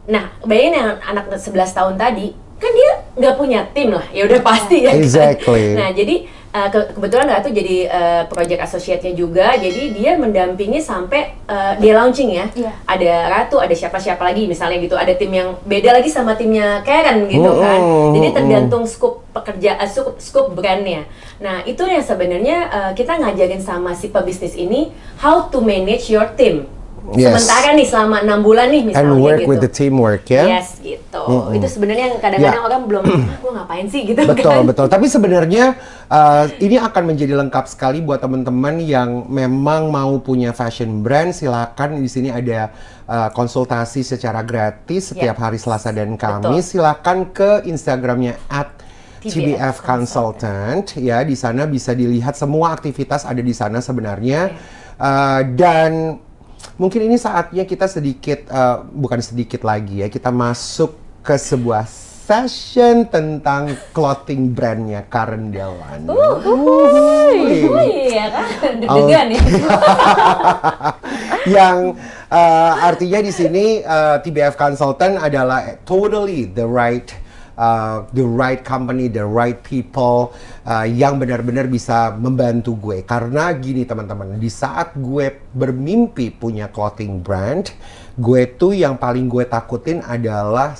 B: nah bayangin yang anak 11 tahun tadi, kan dia nggak punya tim lah, ya udah pasti ya kan?
A: Exactly.
B: Nah, jadi kebetulan Ratu jadi project associate-nya juga, jadi dia mendampingi sampai dia launching ya.
C: Iya.
B: Ada Ratu, ada siapa-siapa lagi misalnya gitu, ada tim yang beda lagi sama timnya Karen gitu kan. Jadi tergantung scope scope brandnya. Nah, itu yang sebenarnya kita ngajarin sama si pebisnis ini how to manage your team.
A: Yes.
B: Sementara nih selama 6 bulan nih misalnya
A: And work
B: gitu.
A: with the teamwork ya.
B: Yes, gitu. Itu sebenarnya yang kadang-kadang orang belum, gue ngapain sih gitu
A: Betul,
B: kan.
A: betul. Tapi sebenarnya ini akan menjadi lengkap sekali buat teman-teman yang memang mau punya fashion brand. Silakan di sini ada konsultasi secara gratis setiap hari Selasa dan Kamis. Silakan ke Instagramnya @TBF Consultant ya. Di sana bisa dilihat semua aktivitas ada di sana sebenarnya. Dan mungkin ini saatnya kita sedikit, bukan sedikit lagi ya, kita masuk ke sebuah session tentang clothing brandnya Karen Delano.
B: Iya kan, deg-degan ya.
A: Yang artinya di sini TBF Consultant adalah totally the right company, the right people yang benar-benar bisa membantu gue. Karena gini teman-teman, di saat gue bermimpi punya clothing brand, gue tuh yang paling gue takutin adalah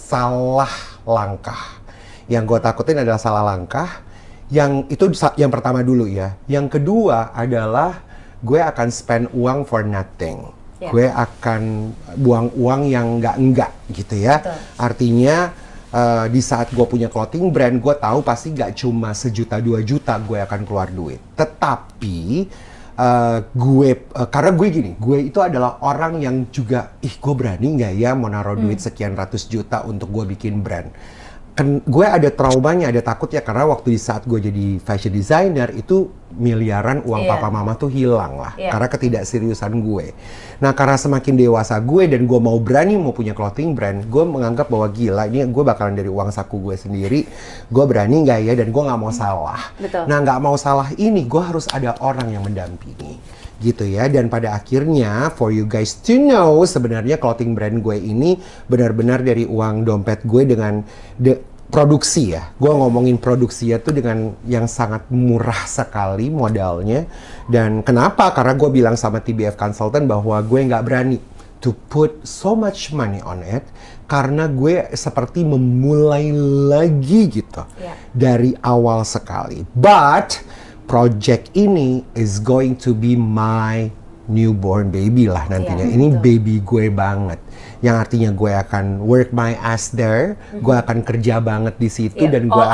A: salah langkah. Yang gue takutin adalah salah langkah. Yang itu yang pertama dulu ya. Yang kedua adalah gue akan spend uang for nothing.
B: Yeah.
A: Gue akan buang uang yang enggak gitu ya.
B: Betul.
A: Artinya di saat gue punya clothing brand, gue tahu pasti gak cuma 1 juta 2 juta gue akan keluar duit. Tetapi karena gue gini, gue itu adalah orang yang juga, gue berani nggak ya mau naruh duit sekian ratus juta untuk gue bikin brand. Gue ada traumanya, ada takutnya karena waktu di saat gue jadi fashion designer itu miliaran uang papa mama tuh hilang lah karena ketidakseriusan gue. Nah karena semakin dewasa gue dan gue mau berani mau punya clothing brand, gue menganggap bahwa gila ini gue bakalan dari uang saku gue sendiri, gue berani nggak ya, dan gue nggak mau salah.
B: Betul.
A: Nah nggak mau salah ini gue harus ada orang yang mendampingi gitu ya. Dan pada akhirnya for you guys to know, sebenarnya clothing brand gue ini benar-benar dari uang dompet gue dengan produksi ya. Gue ngomongin produksinya tuh dengan yang sangat murah sekali modalnya. Dan kenapa? Karena gue bilang sama TBF Consultant bahwa gue nggak berani to put so much money on it, karena gue seperti memulai lagi gitu dari awal sekali. But project ini is going to be my newborn baby lah nantinya. Ini baby gue banget. Yang artinya gue akan work my ass there, gue akan kerja banget di situ dan gue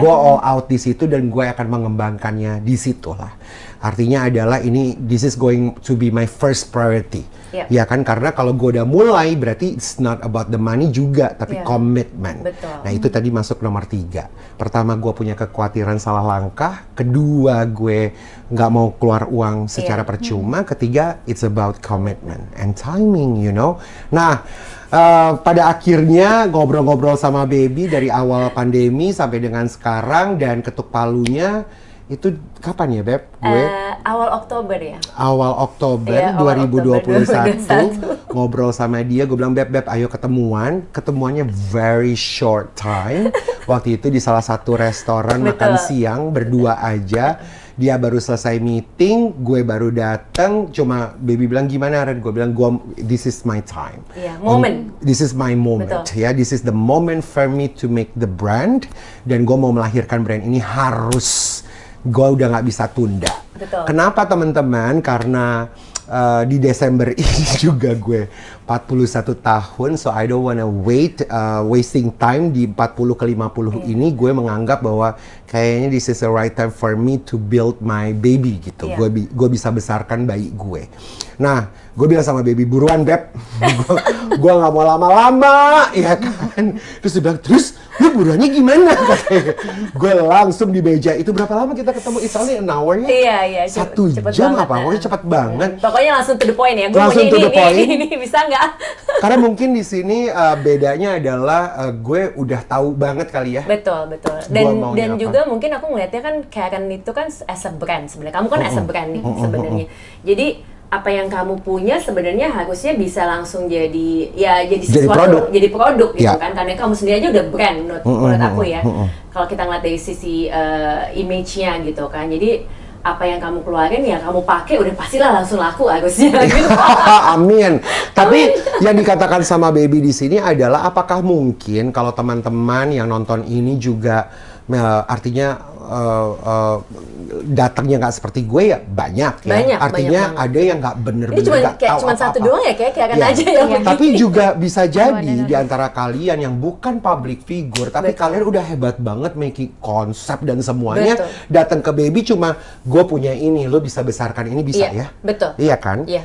A: all out di situ dan gue akan mengembangkannya di situ lah. Artinya adalah this is going to be my first priority. Ya kan, karena kalau gue udah mulai berarti it's not about the money juga, tapi commitment.
B: Betul.
A: Nah itu tadi masuk nomor 3. Pertama gue punya kekhawatiran salah langkah, kedua gue nggak mau keluar uang secara percuma, ketiga it's about commitment and timing, you know. Nah pada akhirnya ngobrol-ngobrol sama baby dari awal pandemi sampai dengan sekarang, dan ketuk palunya itu kapan ya Beb? Gue
B: awal Oktober ya.
A: Awal Oktober 2021 ngobrol sama dia, gue bilang Beb ayo ketemuannya very short time. Waktu itu di salah satu restoran makan siang berdua aja. Dia baru selesai meeting, gue baru datang, cuma baby bilang gimana Red? Gue bilang this is my time.
B: Moment.
A: This is my moment. Ya, this is the moment for me to make the brand, dan gue mau melahirkan brand ini harus gue udah nggak bisa tunda.
B: Betul.
A: Kenapa teman-teman? Karena di Desember ini juga gue 41 tahun, so I don't wanna wasting time di 40 ke 50 ini. Gue menganggap bahwa kayaknya this is the right time for me to build my baby gitu. Gue bisa besarkan bayi gue. Nah, gue bilang sama baby, buruan Beb, gue nggak mau lama-lama, ya kan? Terus dia bilang, terus lu buruannya gimana? Gue langsung di meja itu, berapa lama kita ketemu? It's only an hour ya?
B: Iya,
A: 1 jam apa? Pokoknya cepet banget.
B: Pokoknya langsung to the point ya. Gue
A: langsung to the point.
B: Ini bisa nggak?
A: Karena mungkin di sini bedanya adalah gue udah tahu banget kali ya.
B: Betul. Dan juga mungkin aku ngeliatnya kan Karen itu kan as a brand sebenarnya. Kamu kan as a brand nih sebenarnya. Jadi apa yang kamu punya sebenarnya harusnya bisa langsung jadi sesuatu, jadi produk gitu kan, karena kamu sendiri aja udah brand menurut aku ya. Kalau kita ngeliat dari sisi image-nya gitu kan, jadi apa yang kamu keluarin ya kamu pakai udah pastilah langsung laku harusnya. Gitu.
A: Amin. Tapi yang dikatakan sama baby di sini adalah apakah mungkin kalau teman-teman yang nonton ini juga artinya datangnya nggak seperti gue ya banyak ya. Artinya banyak ada yang nggak bener-bener nggak tahu
B: cuma
A: apa-apa.
B: Satu doang ya kayak Karen aja yang begini.
A: Tapi juga bisa jadi di antara kalian yang bukan public figure, tapi kalian udah hebat banget making konsep dan semuanya. Datang ke baby cuma gue punya ini, lo bisa besarkan ini bisa ya.
B: Betul.
A: Iya kan?
B: Iya.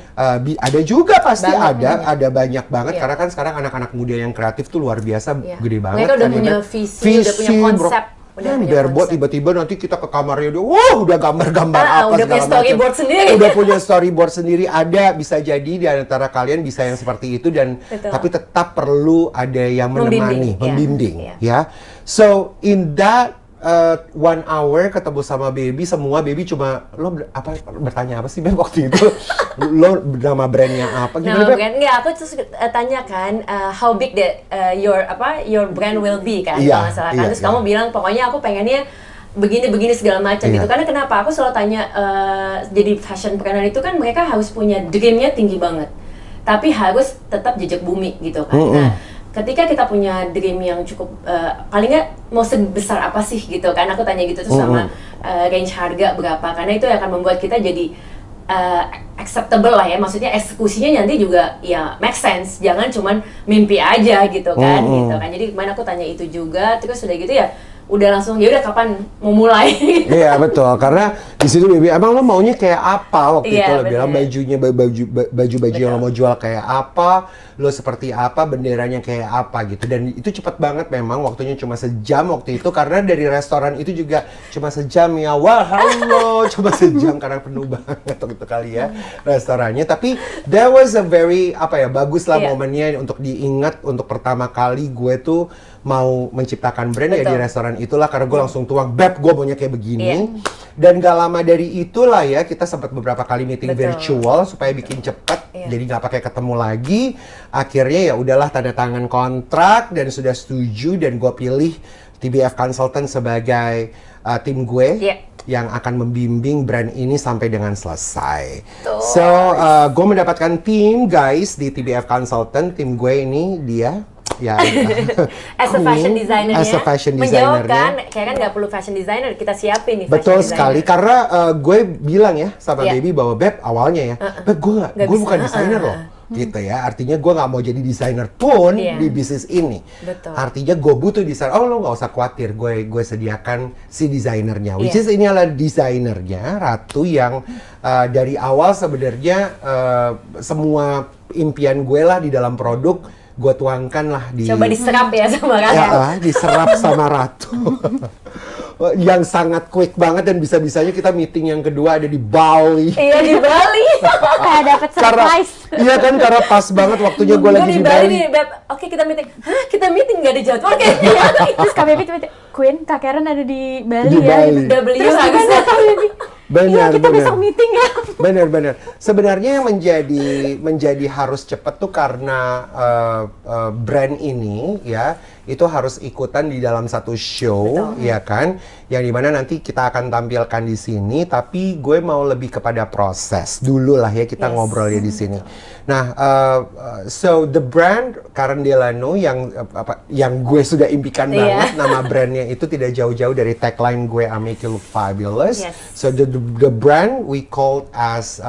A: Ada juga pasti ada banyak banget karena kan sekarang anak-anak muda yang kreatif tuh luar biasa gede banget.
B: Mereka udah punya visi, udah punya konsep.
A: Buat tiba-tiba nanti kita ke kamarnya dia, udah gambar-gambar apa
B: udah punya storyboard sendiri.
A: Udah punya storyboard sendiri, ada bisa jadi di antara kalian bisa yang seperti itu dan tapi tetap perlu ada yang menemani, membimbing ya. So in that 1 hour ketemu sama baby, semua baby cuma bertanya apa sih Beb waktu itu? Lo nama brandnya apa?
B: Gimana Beb? Enggak, aku terus tanyakan how big your brand will be kan, kalau nggak salah kan. Terus kamu bilang pokoknya aku pengennya begini segala macam gitu. Karena kenapa? Aku selalu tanya jadi fashion planner itu kan mereka harus punya dreamnya tinggi banget, tapi harus tetap jejak bumi gitu kan. Nah, ketika kita punya dream yang cukup paling nggak mau sebesar apa sih gitu kan, aku tanya gitu terus sama range harga berapa, karena itu akan membuat kita jadi acceptable lah ya, maksudnya eksekusinya nanti juga ya make sense, jangan cuman mimpi aja gitu kan. Gitu kan, jadi kemarin aku tanya itu juga, terus udah gitu ya udah langsung ya udah kapan mau mulai.
A: Iya betul, karena di situ baby emang lo maunya kayak apa waktu itu lo bilang bajunya baju yang lo mau jual kayak apa, lo seperti apa, benderanya kayak apa gitu, dan itu cepet banget memang waktunya cuma sejam waktu itu karena dari restoran itu juga cuma sejam ya. Wah halo cuma sejam karena penuh banget waktu itu kali ya restorannya, tapi that was a very bagus lah momennya untuk diingat untuk pertama kali gue tuh mau menciptakan brand ya di restoran itulah, karena gue langsung tuang, Beb gue maunya kayak begini. Dan gak lama dari itulah ya kita sempat beberapa kali meeting virtual supaya bikin cepet, jadi nggak pakai ketemu lagi. Akhirnya ya udahlah tanda tangan kontrak dan sudah setuju, dan gue pilih TBF Consultant sebagai tim gue yang akan membimbing brand ini sampai dengan selesai. So gue mendapatkan tim guys di TBF Consultant, tim gue ini dia ya
B: as a fashion designer-nya,
A: as a fashion designer-nya.
B: Menjawab kan, kayak kan nggak perlu fashion designer, kita siapin nih.
A: Betul sekali, karena gue bilang ya sama baby bahwa Beb awalnya ya, Beb gue bukan desainer loh. Gitu ya, artinya gue nggak mau jadi desainer pun di bisnis ini. Artinya gue butuh desainer. Oh lo nggak usah khawatir, gue sediakan si desainernya. Which is ini adalah desainernya Ratu yang dari awal sebenarnya semua impian gue lah di dalam produk gue tuangkan lah di.
B: Coba diserap ya sama Ratu.
A: Ya, diserap sama Ratu. Yang sangat quick banget, dan bisa-bisanya kita meeting yang kedua ada di Bali.
B: Iya di Bali.
C: Kayak dapet surprise.
A: Iya kan, karena pas banget waktunya gue lagi di Bali.
B: Nih, Beb. Oke kita meeting. Hah kita meeting nggak ada jadwal kayaknya.
C: Terus Kak Baby tiba-tiba, Queen Kak Karen ada di Bali
A: di
C: ya.
A: Bali.
B: Terus gimana Kak Baby?
A: Benar,
C: kita besok meeting ya.
A: Benar. Sebenarnya yang menjadi harus cepat tuh karena brand ini ya itu harus ikutan di dalam satu show, ya kan? Yang dimana nanti kita akan tampilkan di sini, tapi gue mau lebih kepada proses dulu lah ya, kita ngobrolnya di sini. Nah, so the brand Karen Delano yang gue sudah impikan banget, nama brandnya itu tidak jauh-jauh dari tagline gue, I Make You Look Fabulous. So the brand we called as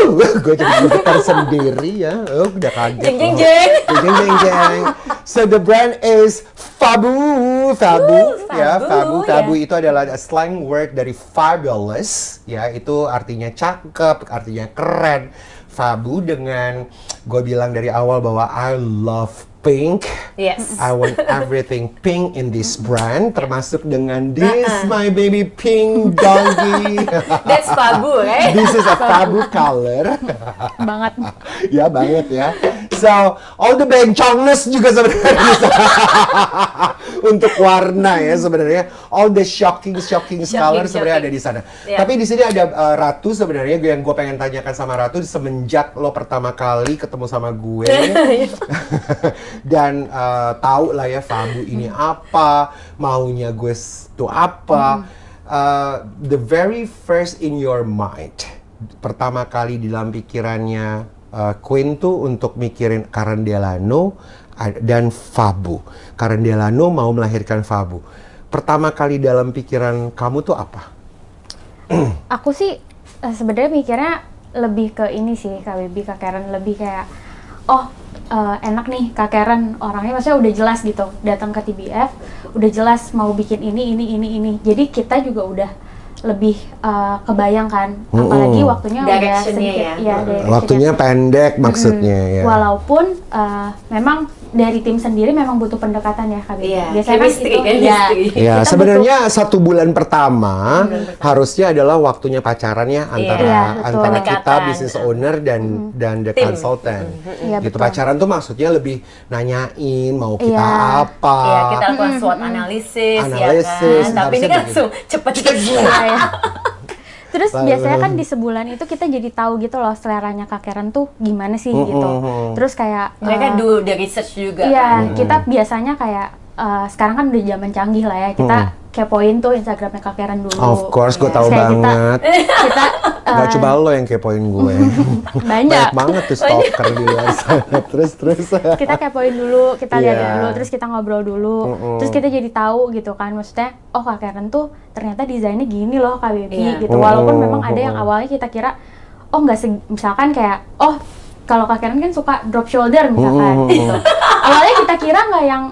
A: gue jadi getar sendiri ya. Udah kaget.
B: Jeng jeng jeng.
A: So the brand is Fabu. Fabu itu adalah slang word dari fabulous, ya, itu artinya cakep, artinya keren. Fabu dengan gue bilang dari awal bahwa I love pink.
B: Yes.
A: I want everything pink in this brand, termasuk dengan this my baby pink doggy.
B: That's Fabu, right?
A: This is a Fabu color.
C: Banget.
A: Ya banget ya. So all the bencongnes juga sebenarnya bisa untuk warna ya sebenarnya. All the shocking color sebenarnya ada di sana.
B: Yeah.
A: Tapi di sini ada Ratu sebenarnya yang gue pengen tanyakan sama Ratu semenjak lo pertama kali ketemu sama gue. Dan tahu lah ya Fabu ini apa, maunya gue itu apa. The very first in your mind, pertama kali di dalam pikirannya Queen tuh untuk mikirin Karen Delano dan Fabu. Karen Delano mau melahirkan Fabu. Pertama kali dalam pikiran kamu tuh apa?
C: Aku sih sebenarnya mikirnya lebih ke ini sih, Kak Baby, Kak Karen, lebih kayak enak nih Kak Karen orangnya, maksudnya udah jelas gitu, datang ke TBF udah jelas mau bikin ini. Jadi kita juga udah lebih kebayang kan, apalagi waktunya udah sedikit
A: waktunya pendek maksudnya ya.
C: Walaupun memang dari tim sendiri memang butuh pendekatan ya Kak Baby. Biasanya
B: chemistry,
C: kan itu
A: ya sebenarnya 1 bulan pertama harusnya adalah waktunya pacarannya antara kita business owner dan the consultant. Gitu pacaran tuh maksudnya lebih nanyain mau kita apa.
B: Iya, kita lakukan SWOT analisis ya kan. Tapi ini kan langsung cepet.
C: Terus biasanya kan di sebulan itu kita jadi tahu gitu loh seleranya Kak Karen tuh gimana sih gitu. Terus kayak
B: mereka do the research juga.
C: Iya, kita biasanya kayak sekarang kan udah zaman canggih lah ya. Kita kepoin tuh Instagramnya Kak Karen dulu.
A: Of course, gue tahu banget. Kita gak coba lo yang kepoin gue. Banyak banget tuh stalker di luar sana. Terus
C: kita kepoin dulu, kita lihat dulu, terus kita ngobrol dulu, terus kita jadi tahu gitu kan, maksudnya Kak Karen tuh ternyata desainnya gini loh Kak Baby gitu. Walaupun memang ada yang awalnya kita kira misalkan kayak kalau Kak Karen kan suka drop shoulder misalkan gitu. Awalnya kita kira nggak yang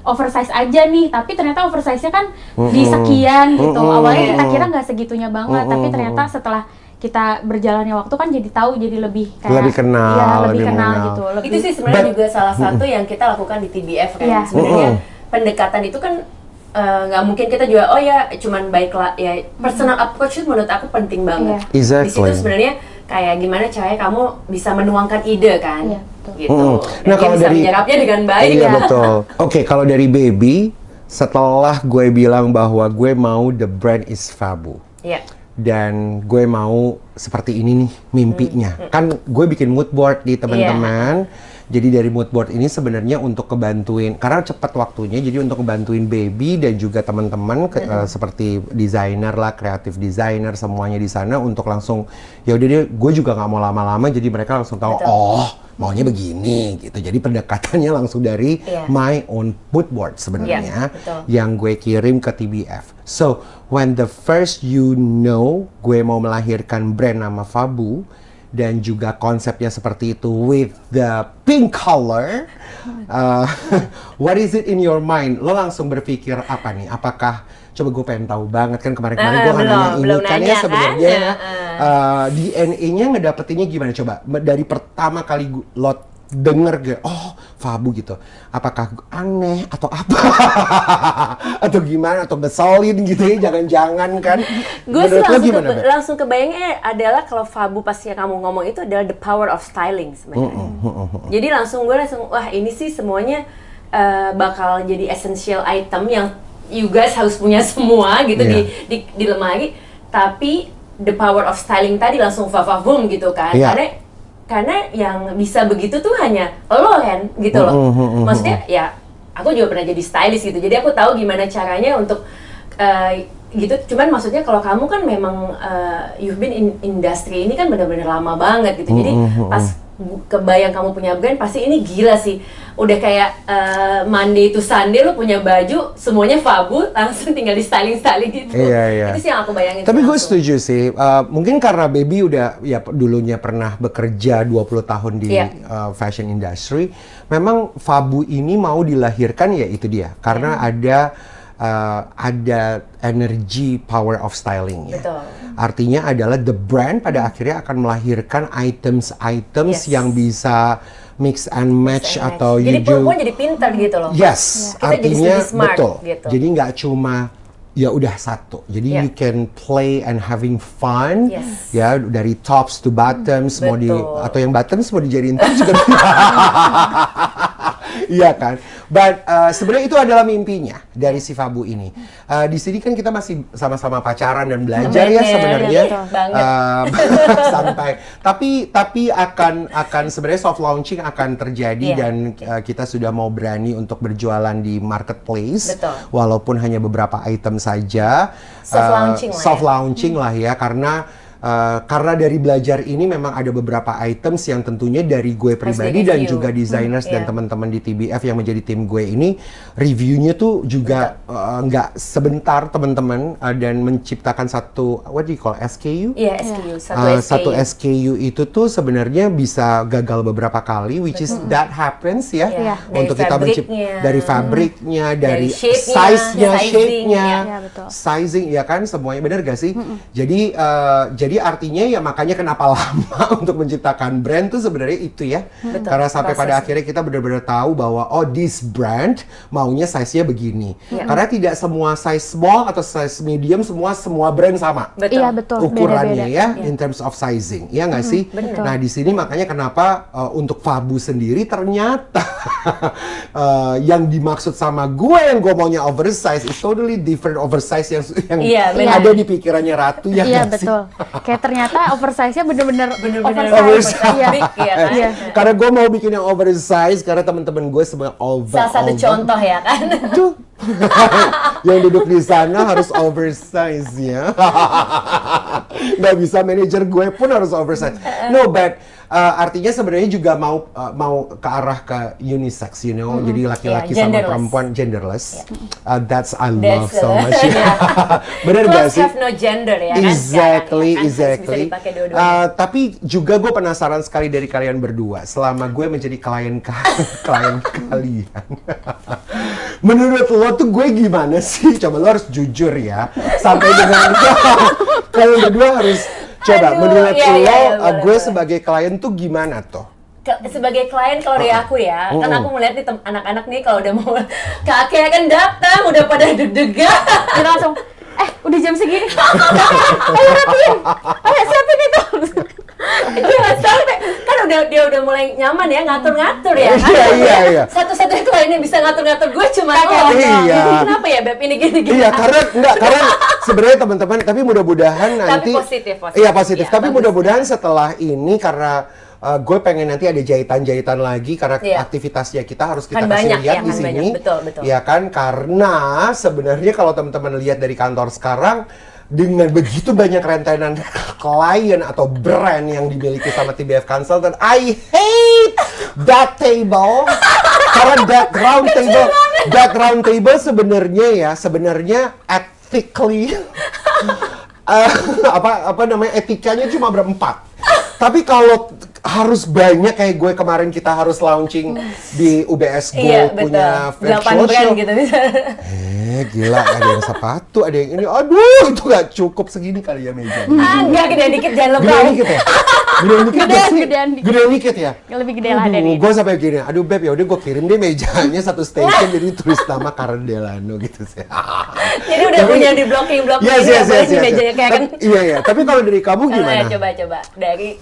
C: oversize aja nih, tapi ternyata oversize-nya kan di sekian gitu. Awalnya kita kira nggak segitunya banget, tapi ternyata setelah kita berjalannya waktu kan jadi tahu, jadi lebih kayak
A: lebih kenal
C: gitu.
B: Itu sih sebenarnya juga salah satu yang kita lakukan di TBF kan. Sebenarnya pendekatan itu kan nggak mungkin kita juga cuman baiklah ya, personal approach itu menurut aku penting banget. Di situ sebenarnya kayak gimana caranya kamu bisa menuangkan ide kan, gitu.
A: Nah kalau dari
B: menyerapnya dengan baik.
A: Iya betul. Oke, kalau dari Baby, setelah gue bilang bahwa gue mau the brand is Fabu, dan gue mau seperti ini nih mimpinya, kan gue bikin mood board di teman-teman. Jadi dari mood board ini sebenarnya untuk kebantuin, karena cepat waktunya, jadi untuk kebantuin Baby dan juga teman-teman seperti desainer lah, kreatif designer, semuanya di sana untuk langsung ya udah deh, gue juga nggak mau lama-lama, jadi mereka langsung tahu maunya begini gitu. Jadi pendekatannya langsung dari my own mood board sebenarnya yang gue kirim ke TBF. So when the first gue mau melahirkan brand nama Fabu dan juga konsepnya seperti itu with the pink color, what is it in your mind? Lo langsung berpikir apa nih? Apakah, coba gue pengen tahu banget kan kemarin-kemarin gue nanya ini kan ya sebenarnya DNA-nya ngedapetinnya gimana? Coba dari pertama kali lo denger Fabu gitu, apakah aneh atau apa atau gimana, atau ngeselin gitu ya, jangan-jangan kan?
B: Gue sih langsung kebayangnya adalah kalau Fabu pas ya kamu ngomong itu adalah the power of styling sebenarnya. Jadi gue langsung wah ini sih semuanya bakal jadi essential item yang you guys harus punya semua gitu di lemari. Tapi the power of styling tadi langsung boom gitu kan, karena yang bisa begitu tuh hanya lo kan gitu loh. Maksudnya ya aku juga pernah jadi stylist gitu. Jadi aku tahu gimana caranya untuk gitu. Cuman maksudnya kalau kamu kan memang you've been in industry ini kan benar-benar lama banget gitu. Jadi pas kebayang kamu punya brand, pasti ini gila sih. Udah kayak Monday to Sunday lu punya baju semuanya Fabu, langsung tinggal di styling gitu.
A: Iya.
B: Itu sih yang aku bayangin.
A: Tapi gue setuju sih, mungkin karena Baby udah ya dulunya pernah bekerja 20 tahun di fashion industry, memang Fabu ini mau dilahirkan ya itu dia, karena ada energy power of styling ya.
B: Betul.
A: Artinya adalah the brand pada akhirnya akan melahirkan items yang bisa mix and match atau
B: jadi perempuan jadi pintar gitu loh.
A: Yes,
B: kita
A: artinya
B: jadi smart,
A: betul.
B: Gitu.
A: Jadi nggak cuma ya udah satu. Jadi you can play and having fun. Ya dari tops to bottoms atau yang bottoms mau dijadiin tops juga. Iya kan? But sebenarnya itu adalah mimpinya dari si Fabu ini. Di sini kan kita masih sama-sama pacaran dan belajar ya sebenarnya. Sampai tapi akan sebenarnya soft launching akan terjadi dan kita sudah mau berani untuk berjualan di marketplace. Walaupun hanya beberapa item saja. Soft launching lah ya karena dari belajar ini memang ada beberapa items yang tentunya dari gue pribadi dan juga designers dan teman-teman di TBF yang menjadi tim gue ini reviewnya tuh juga nggak sebentar teman-teman dan menciptakan satu what do you call SKU?
B: Iya SKU
A: satu SKU itu tuh sebenarnya bisa gagal beberapa kali which is that happens ya untuk kita dari fabriknya dari size-nya, shape-nya, sizing ya kan semuanya benar gak sih? Jadi artinya ya makanya kenapa lama untuk menciptakan brand tuh sebenarnya itu ya. Karena sampai pada akhirnya kita benar-benar tahu bahwa this brand maunya size-nya begini. Karena tidak semua size small atau size medium semua brand sama.
C: Iya betul.
A: Ukurannya beda-beda. In terms of sizing, ya nggak sih? Nah di sini makanya kenapa untuk Fabu sendiri ternyata yang dimaksud sama gue yang gue maunya oversize is totally different oversize yang ada di pikirannya Ratu ya.
C: Iya betul. Kayak ternyata oversize-nya bener-bener
A: oversize.
C: Iya.
A: Karena gue mau bikin yang oversize karena teman-teman gue semua
B: salah satu contoh ya kan.
A: Yang duduk di sana harus oversize ya. Nggak bisa manajer gue pun harus oversize. No, but artinya sebenarnya juga mau ke arah ke unisex, you know. Jadi laki-laki sama perempuan genderless. That's I love so much. Bener gak sih?
B: Have no gender ya kan?
A: Exactly. Tapi juga gue penasaran sekali dari kalian berdua selama gue menjadi klien kalian. Menurut lo tuh gue gimana sih? Coba lo harus jujur ya. Sampai dengan kalian berdua harus coba menurut lo gue sebagai klien tuh gimana tuh?
B: Sebagai klien kalau dari aku ya, kan aku melihat nih anak-anak nih kalau udah mau kakek kan datang udah pada deg-degan.
C: Kita langsung udah jam segini. Ayo rapiin. Ayo siapin itu.
B: Kan dia udah mulai nyaman ya ngatur-ngatur ya kan.
A: Iya.
B: Satu-satunya klien yang bisa ngatur-ngatur gue cuma kenapa ya Beb ini gini.
A: Iya, karena sebenarnya teman-teman tapi mudah-mudahan nanti
B: positif.
A: Iya, positif. Tapi mudah-mudahan setelah ini karena gue pengen nanti ada jahitan-jahitan lagi karena aktivitasnya kita harus kita kasih lihat di sini.
B: Betul.
A: Ya kan, karena sebenarnya kalau teman-teman lihat dari kantor sekarang dengan begitu banyak rentetan klien atau brand yang dimiliki sama TBF Consultant, I hate that table. Karena that round table sebenarnya ethically etikanya cuma berempat. Tapi kalau harus banyak kayak gue kemarin kita harus launching di UBS Gold punya virtual show.
B: Gitu.
A: Gila, ada yang sepatu, ada yang ini. Aduh, itu gak cukup segini kali ya meja.
B: Enggak, gedean dikit, jangan lebay.
A: Gedean dikit ya? Gedean dikit ya?
C: Lebih gede lah dari ini.
A: Gue sampai gini, aduh Beb, yaudah gue kirim deh mejanya satu station jadi tulis nama Karen Delano gitu sih.
B: Jadi udah punya di blocking
A: yes.
B: mejanya kayak kan.
A: Iya, tapi kalau dari kamu gimana?
B: Coba dari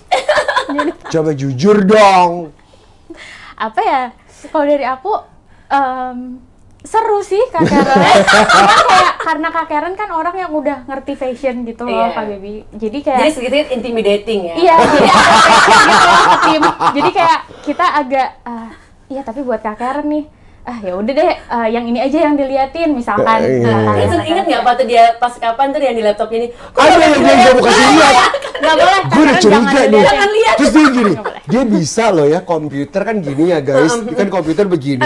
A: coba jujur dong.
C: Apa ya? Kalau dari aku seru sih Kak Karen. Kayak karena Kak Karen kan orang yang udah ngerti fashion gitu loh Kak Baby. Jadi
B: sedikit intimidating ya.
C: Iya, jadi gitu tim. Jadi kayak kita agak tapi buat Kak Karen nih ya udah deh, yang ini aja yang diliatin misalkan.
B: Terus inget nggak waktu dia pas kapan tuh yang di laptopnya ini?
A: Ada yang dia mau kasih lihat.
C: Nggak boleh.
A: Gue udah curiga nih.
B: Jangan lihat.
A: Terus dia gini, dia bisa loh ya, komputer kan gini ya guys, kan komputer begini.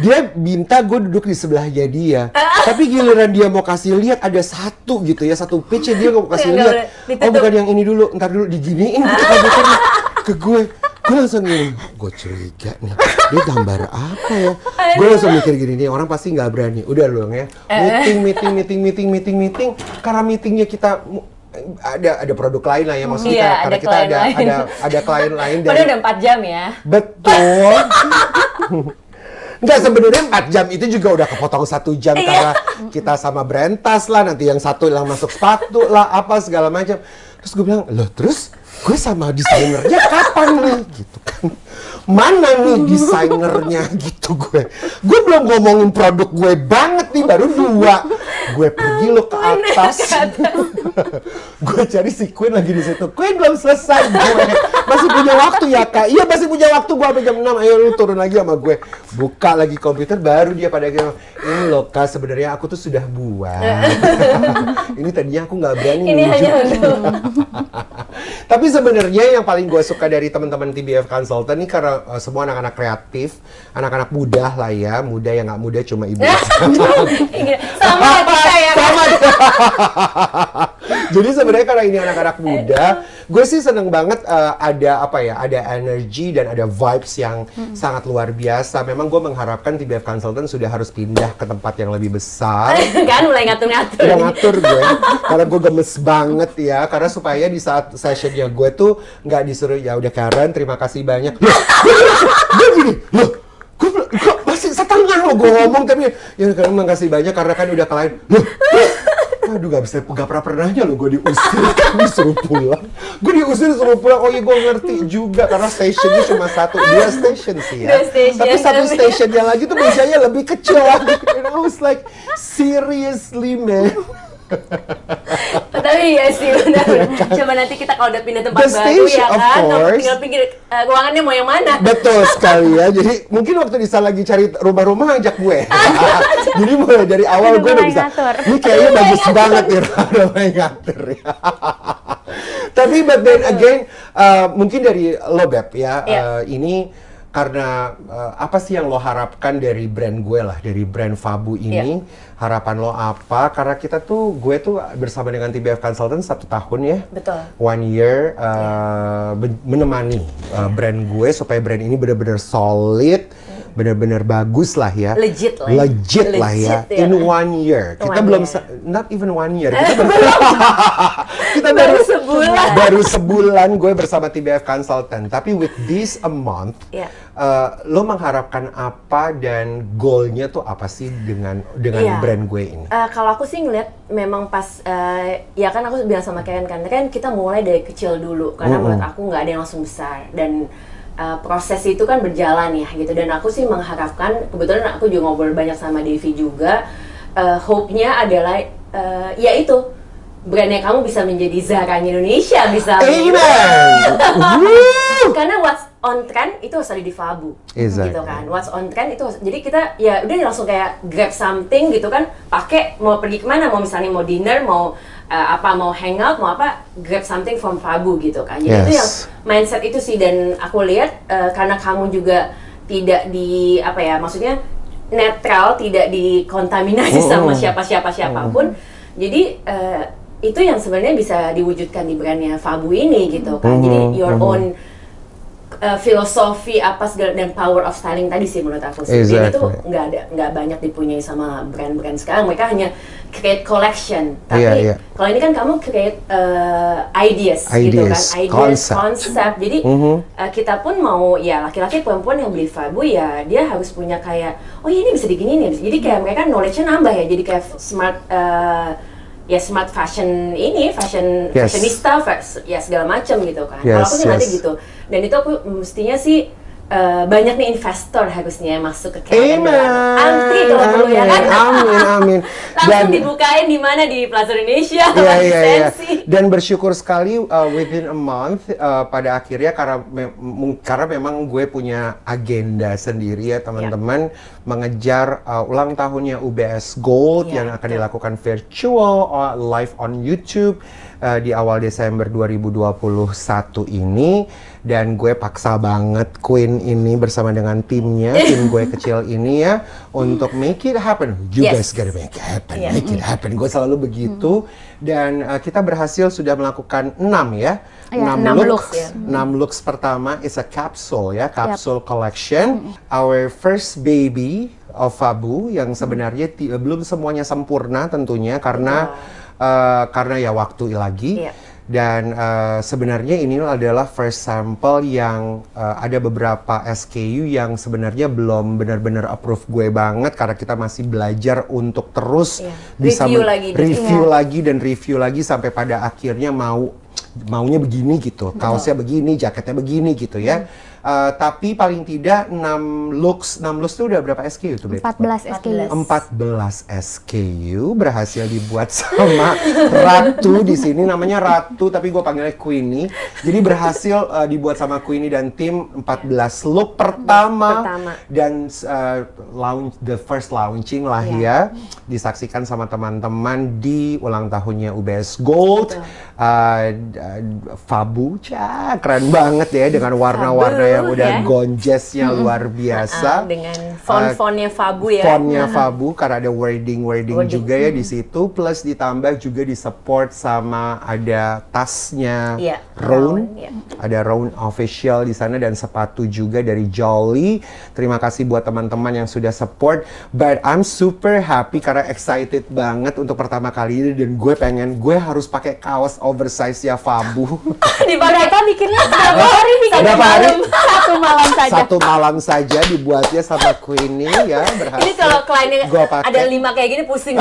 A: Dia minta gue duduk di sebelahnya dia, tapi giliran dia mau kasih lihat ada satu gitu ya, satu page dia mau kasih lihat. Oh bukan yang ini dulu, ntar dulu diginiin gitu komputernya ke gue. Gue langsung gini, gue curiga nih, dia gambar apa ya? Gue langsung mikir gini, nih orang pasti nggak berani. Udah dong ya, meeting. Karena meetingnya kita ada produk lain lah ya, maksudnya
B: Iya,
A: karena kita ada klien lain dari.
B: Padahal udah 4 jam ya.
A: Betul. Enggak, sebenarnya 4 jam itu juga udah kepotong 1 jam karena kita sama brand tas lah, nanti yang satu yang masuk sepatu lah, apa segala macam. Terus gue bilang, loh terus gue sama desainernya kapan nih? Gitu kan. Mana nih desainernya gitu gue. Gue belum ngomongin produk gue banget nih, baru 2. Gue pergi lo ke atas. Gue cari si Queen lagi di situ. Queen belum selesai gue. Masih punya waktu ya kak? Iya masih punya waktu, gue sampai jam 6. Ayo lu turun lagi sama gue. Buka lagi komputer, baru dia pada bilang, ini loh kak sebenarnya aku tuh sudah buat. Ini tadinya aku nggak berani.
B: Ini hanya untuk.
A: Tapi sebenarnya yang paling gue suka dari teman-teman TBF Consultant ini karena semua anak-anak kreatif, anak-anak muda lah ya, muda yang nggak muda cuma ibu.
B: Sama kita ya.
A: Sama. Jadi sebenarnya karena ini anak-anak muda, gue sih seneng banget ada apa ya, ada energi dan ada vibes yang sangat luar biasa. Memang gue mengharapkan TBF Consultant sudah harus pindah ke tempat yang lebih besar.
B: Kan mulai ngatur-ngatur.
A: Udah ngatur gue, karena gue gemes banget ya, karena supaya di saat sessionnya gue tuh nggak disuruh ya udah Karen terima kasih banyak. Gue gini, loh, gue masih setengah lo gue ngomong tapi ya Karen makasih banyak karena kan udah klien. Aduh gak pernah pernahnya lo gue diusir, disuruh pulang. Gue diusir suruh pulang, oh iya gue ngerti juga karena stationnya cuma 1, 2 station sih ya. Tapi 1 stationnya lagi tuh biasanya lebih kecil lagi. And I was like, seriously man.
B: Tapi ya sih benar. Coba nanti kita kalau udah pindah tempat baru ya kan, tinggal pinggir ruangannya mau yang mana.
A: Betul sekali ya. Jadi mungkin waktu Disa lagi cari rumah-rumah ajak gue. Jadi mulai dari awal gue udah bisa. Ini kayaknya bagus banget nih udah mulai ngatur ya. Tapi but then again mungkin dari lo Beb ya, ini karena apa sih yang lo harapkan dari brand gue lah, dari brand Fabu ini? Harapan lo apa? Karena kita tuh, gue tuh bersama dengan TBF Consultant 1 tahun ya.
B: Betul.
A: 1 year menemani brand gue supaya brand ini benar-benar solid, benar-benar bagus lah ya.
B: Legit
A: lah ya. In 1 year. Kita belum, not even 1 year. Kita baru sebulan gue bersama TBF Consultant. Tapi with this a month, lo mengharapkan apa dan goalnya tuh apa sih dengan brand gue ini?
B: Kalau aku sih ngeliat memang pas, ya kan aku bilang sama Karen kan kita mulai dari kecil dulu karena menurut aku nggak ada yang langsung besar dan proses itu kan berjalan ya gitu, dan aku sih mengharapkan, kebetulan aku juga ngobrol banyak sama Devi juga, hope-nya adalah yaitu brandnya kamu bisa menjadi Zara-nya Indonesia misalnya. Karena what's on trend itu harus ada di Fabu, gitu kan. What's on trend itu jadi kita ya udah langsung kayak grab something gitu kan, pakai mau pergi kemana, mau misalnya mau dinner, mau mau hangout, mau apa, grab something from Fabu gitu kan. Jadi itu yang mindset itu sih, dan aku lihat karena kamu juga tidak di maksudnya netral, tidak dikontaminasi sama siapapun. Jadi itu yang sebenarnya bisa diwujudkan di brandnya Fabu ini gitu kan. Jadi your own filosofi dan power of styling tadi sih menurut aku sih. Dan itu nggak banyak dipunyai sama brand-brand sekarang. Mereka hanya create collection. Tapi kalau ini kan kamu create ideas gitu kan, konsep. Jadi kita pun mau ya laki-laki perempuan yang beli Fabu ya dia harus punya kayak oh ini bisa digini nih. Jadi kayak mereka knowledge-nya nambah ya. Jadi kayak smart fashion ini, fashionista, ya segala macam gitu kan. Kalau aku sih nanti gitu. Dan itu aku mestinya sih banyak nih investor harusnya yang masuk ke Karen Delano. Antri kalau perlu ya kan.
A: Amin.
B: Langsung dibukain di mana, di Plaza Indonesia,
A: Iya. Dan bersyukur sekali within a month pada akhirnya karena memang gue punya agenda sendiri ya teman-teman, mengejar ulang tahunnya UBS Gold yang akan dilakukan virtual live on YouTube di awal Desember 2021 ini. Dan gue paksa banget Queen ini bersama dengan timnya, tim gue kecil ini ya, untuk make it happen. You guys gotta make it happen, make it happen. Gue selalu begitu. Dan kita berhasil sudah melakukan 6 ya. 6 looks. 6 looks pertama is a capsule ya, capsule collection. Our first baby of Fabu yang sebenarnya belum semuanya sempurna tentunya karena ya waktu lagi. Dan sebenarnya ini adalah first sample yang ada beberapa SKU yang sebenarnya belum benar-benar approve gue banget karena kita masih belajar untuk terus bisa review lagi sampai pada akhirnya maunya begini gitu, kaosnya begini, jaketnya begini gitu ya. Tapi paling tidak 6 looks itu udah berapa SKU tuh, Beb?
C: 14 SKU.
A: 14 SKU berhasil dibuat sama Ratu di sini, namanya Ratu tapi gue panggilnya Queenie. Jadi berhasil dibuat sama Queenie dan tim 14 look pertama. Dan the first launching lah ya, disaksikan sama teman-teman di ulang tahunnya UBS Gold. Fabu, keren banget ya dengan warna-warna yang udah gonjesnya luar biasa.
B: Dengan font-fontnya Fabu ya.
A: Fontnya Fabu karena ada wording juga ya di situ, plus ditambah juga disupport sama ada tasnya Roan. Ada Roan official di sana dan sepatu juga dari Jolly. Terima kasih buat teman-teman yang sudah support. But I'm super happy karena excited banget untuk pertama kali ini dan gue harus pakai kaos oversize ya Fabu.
B: Di berapa bikinnya?
A: Berapa hari?
C: Satu malam saja
A: dibuatnya sama Queenie ya, berhasil.
B: Ini kalau kliennya ada 5 kayak gini pusing.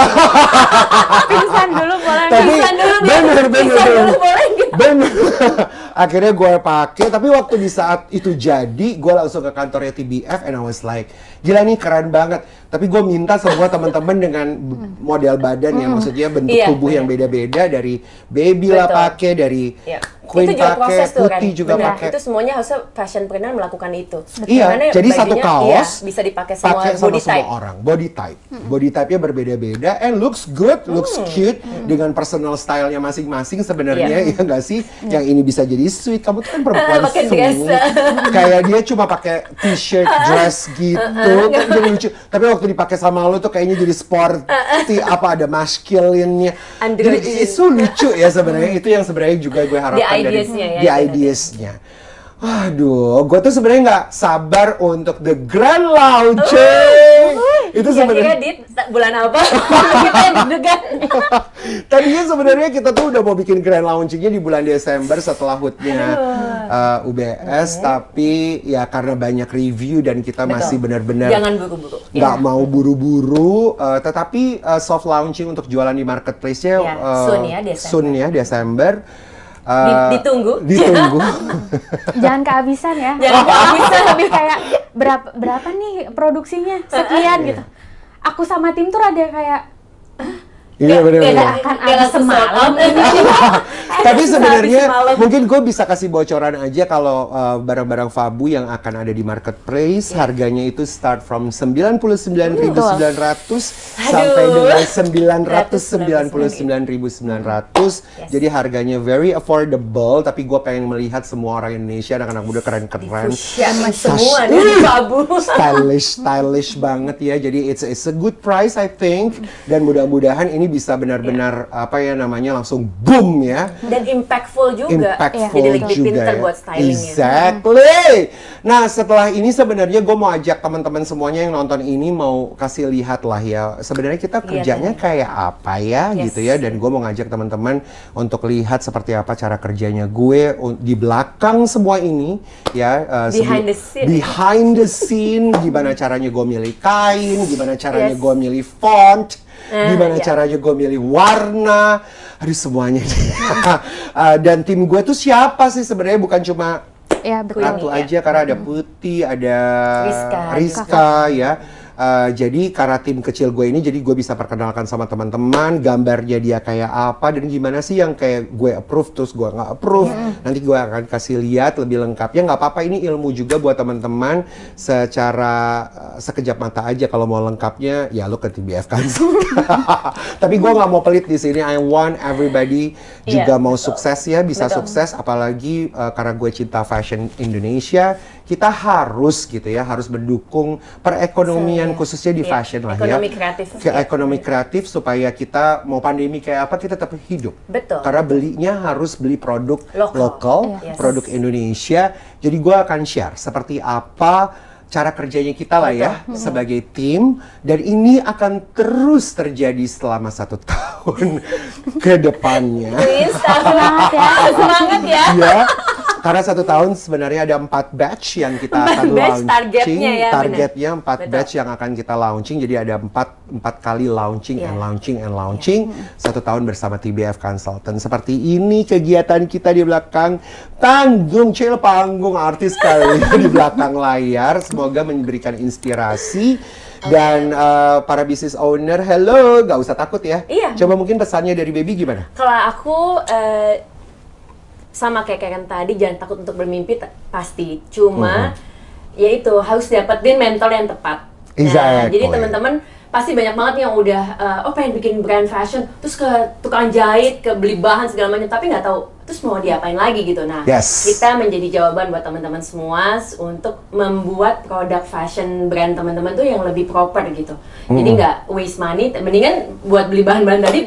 C: Pingsan dulu boleh.
A: Bener. Akhirnya gue pakai, tapi waktu di saat itu jadi, gue langsung ke kantornya TBF and I was like, gila nih keren banget. Tapi gue minta semua teman-teman dengan model badan yang maksudnya bentuk tubuh yang beda-beda, dari baby lah pakai, dari Queen pakai, Putih juga pakai.
B: Itu semuanya harusnya fashionpreneur melakukan itu.
A: Iya, jadi satu kaos
B: bisa dipakai semua body type.
A: Semua orang, body type. Body type-nya berbeda-beda and looks good, looks cute dengan personal style-nya masing-masing sebenarnya, ya nggak sih? Yang ini bisa jadi sweet, kamu tuh kan perempuan sweet. Kayak dia cuma pakai t-shirt, dress gitu, kan jadi lucu. Tapi waktu dipakai sama lo tuh kayaknya jadi sporty, ada masculine-nya. Jadi itu lucu ya sebenarnya. Itu yang sebenarnya juga gue harapkan di ideas-nya. Waduh, gue tuh sebenarnya nggak sabar untuk the grand launching. Itu sebenarnya
B: di bulan apa? Kita deg-degan.
A: Tadinya sebenarnya kita tuh udah mau bikin grand launchingnya di bulan Desember setelah HUT-nya UBS, tapi ya karena banyak review dan kita masih benar-benar
B: jangan buru-buru.
A: Nggak mau buru-buru, tetapi soft launching untuk jualan di marketplace-nya soon ya Desember.
B: Ditunggu.
C: Jangan kehabisan ya.
B: Jangan kehabisan.
C: Lebih kayak berapa nih produksinya, sekian gitu. Aku sama tim tuh ada kayak
A: iya benar.
C: Akan ada semalam.
A: Tapi sebenarnya mungkin gue bisa kasih bocoran aja kalau barang-barang Fabu yang akan ada di marketplace harganya itu start from 99.900 sampai dengan 999.900. Jadi harganya very affordable, tapi gue pengen melihat semua orang Indonesia, anak-anak muda keren-keren.
B: Semua di Fabu.
A: Stylish banget ya. Jadi it's a good price I think, dan mudah-mudahan ini bisa benar-benar langsung boom ya.
B: Dan impactful juga. Jadi lebih pintar buat stylingnya.
A: Exactly. Nah setelah ini sebenarnya gue mau ajak teman-teman semuanya yang nonton ini mau kasih lihat lah ya. Sebenarnya kita kerjanya kayak apa ya gitu ya. Dan gue mau ngajak teman-teman untuk lihat seperti apa cara kerjanya gue di belakang semua ini ya. Behind the scene. Gimana caranya gue milih kain, gimana caranya gue milih font. Gimana caranya gue milih warna, semuanya. Dan tim gue tuh siapa sih sebenarnya, bukan cuma
C: Ya, betul.
A: Ratu aja karena ada Putih, ada Rizka ya. Jadi karena tim kecil gue ini, jadi gue bisa perkenalkan sama teman-teman gambarnya dia kayak apa dan gimana sih yang kayak gue approve terus gue nggak approve. Nanti gue akan kasih lihat lebih lengkapnya. Nggak apa-apa, ini ilmu juga buat teman-teman secara sekejap mata aja. Kalau mau lengkapnya ya lo ke TBF kan. Tapi gue nggak mau pelit di sini. I want everybody juga mau sukses ya, bisa sukses. Apalagi karena gue cinta fashion Indonesia, kita harus gitu ya, harus mendukung perekonomian khususnya di fashion lah ya.
B: Ekonomi kreatif.
A: Ekonomi kreatif supaya kita mau pandemi kayak apa kita tetap hidup.
B: Betul.
A: Karena belinya harus beli produk lokal, produk Indonesia. Jadi gue akan share seperti apa cara kerjanya kita lah ya sebagai tim, dan ini akan terus terjadi selama 1 tahun ke depannya.
C: Semangat ya.
B: Semangat ya.
A: Ya. Karena 1 tahun sebenarnya ada 4 batch yang kita akan launching.
B: Targetnya ya,
A: targetnya 4 batch yang akan kita launching. Jadi ada 4 kali launching and launching and launching. 1 tahun bersama TBF Consultant. Seperti ini kegiatan kita di belakang panggung, panggung artis kali di belakang layar. Semoga memberikan inspirasi. Dan para business owner, hello, gak usah takut ya.
B: Iya.
A: Coba mungkin pesannya dari Baby gimana?
B: Kalau aku sama kayak Karen tadi, jangan takut untuk bermimpi, pasti. Cuma ya itu harus dapetin mentor yang tepat. Nah, jadi teman-teman pasti banyak banget yang udah pengen bikin brand fashion, terus ke tukang jahit, ke beli bahan segala macam, tapi nggak tahu terus mau diapain lagi gitu. Nah, kita menjadi jawaban buat teman-teman semua untuk membuat produk fashion brand teman-teman tuh yang lebih proper gitu. Jadi nggak waste money, mendingan buat beli bahan-bahan tadi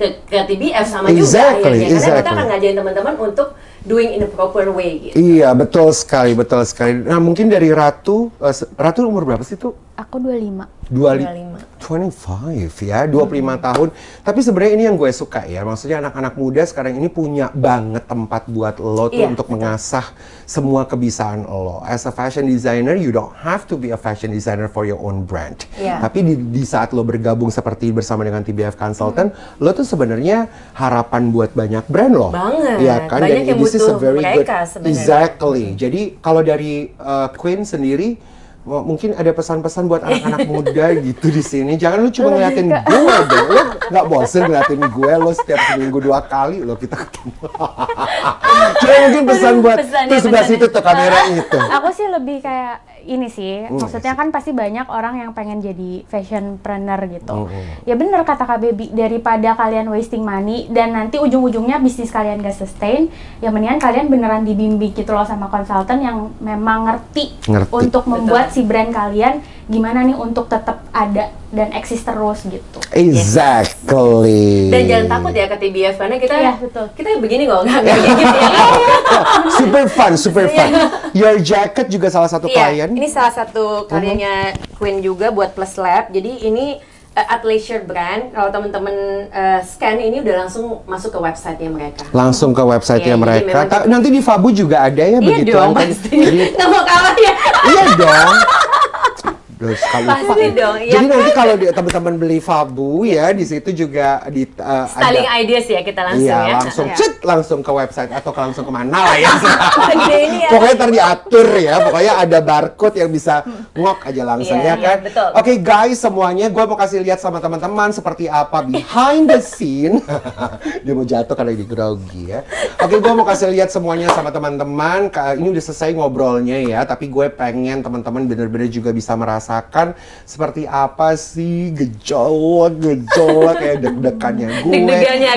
B: ke TBF sama juga akhirnya. Karena kita akan ngajarin teman-teman untuk doing in a proper way gitu.
A: Iya, betul sekali, betul sekali. Nah, mungkin dari Ratu, Ratu umur berapa sih tuh?
C: Aku 25.
A: 25 ya, 25 tahun. Tapi sebenarnya ini yang gue suka ya. Maksudnya anak-anak muda sekarang ini punya banget tempat buat lo tuh untuk mengasah semua kebisaan lo. As a fashion designer, you don't have to be a fashion designer for your own brand. Tapi di saat lo bergabung seperti bersama dengan TBF Consultant, lo tuh sebenarnya harapan buat banyak brand lo.
B: Banget.
A: Iya kan?
B: Banyak yang butuh mereka sebenarnya.
A: Exactly. Jadi kalau dari Queen sendiri, mungkin ada pesan-pesan buat anak-anak muda gitu di sini. Jangan lu cuma ngeliatin gue dong. Lu nggak bosen ngeliatin gue. Lu setiap seminggu 2 kali lo kita ketemu. Cuma mungkin pesan buat tuh sebelah situ tuh kamera itu.
C: Aku sih lebih kayak ini sih. Maksudnya kan pasti banyak orang yang pengen jadi fashionpreneur gitu. Ya bener kata Kak Baby, daripada kalian wasting money dan nanti ujung-ujungnya bisnis kalian gak sustain, ya mendingan kalian beneran dibimbing gitu loh sama konsultan yang memang ngerti. Untuk membuat si brand kalian gimana nih untuk tetap ada dan eksis terus gitu.
A: Exactly.
B: Dan jangan takut ya ke TBF karena kita kita begini kok, nggak kayak gitu ya.
A: Super fun, super fun. Your Jacket juga salah satu klien.
B: Ini salah satu karyanya Queen juga buat Plus Lab. Jadi ini athleisure brand. Kalau teman-teman scan ini udah langsung masuk ke website-nya mereka.
A: Langsung ke website-nya mereka. Nanti di Fabu juga ada ya begitu.
B: Iya dong, pasti. Nggak mau kalah ya.
A: Iya dong.
B: Pasti dong.
A: Jadi nanti kalau teman-teman beli Fabu ya di situ juga di
B: styling ideas ya kita langsung ya.
A: Langsung ke website atau langsung kemana lah ya.
B: Ini ya.
A: Pokoknya ntar diatur ya. Pokoknya ada barcode yang bisa ngok aja langsung ya kan. Oke guys, semuanya gue mau kasih lihat sama teman-teman seperti apa behind the scene. Dia mau jatuh karena ini grogi ya. Oke, gue mau kasih lihat semuanya sama teman-teman. Ini udah selesai ngobrolnya ya. Tapi gue pengen teman-teman bener-bener juga bisa merasakan seperti apa sih gejolak kayak deg-degannya gue,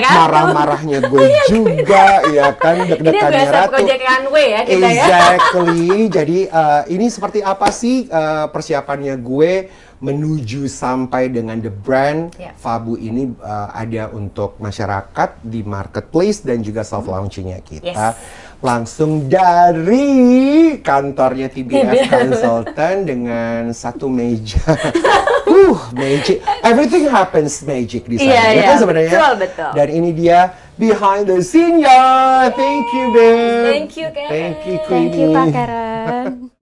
A: marah-marahnya gue juga ya kan, deg-degannya Ratu.
B: Project runway ya kita
A: exactly. Jadi ini seperti apa sih persiapannya gue menuju sampai dengan the brand Fabu ini ada untuk masyarakat di marketplace dan juga self launchingnya kita. Langsung dari kantornya TBF Consultant dengan satu meja. Magic. Everything happens magic di sana. Kan sebenarnya.
B: Betul.
A: Dan ini dia behind the scene ya. Thank you, babe.
B: Thank you, Karen.
A: Thank you,
C: Thank you, Pak Karen.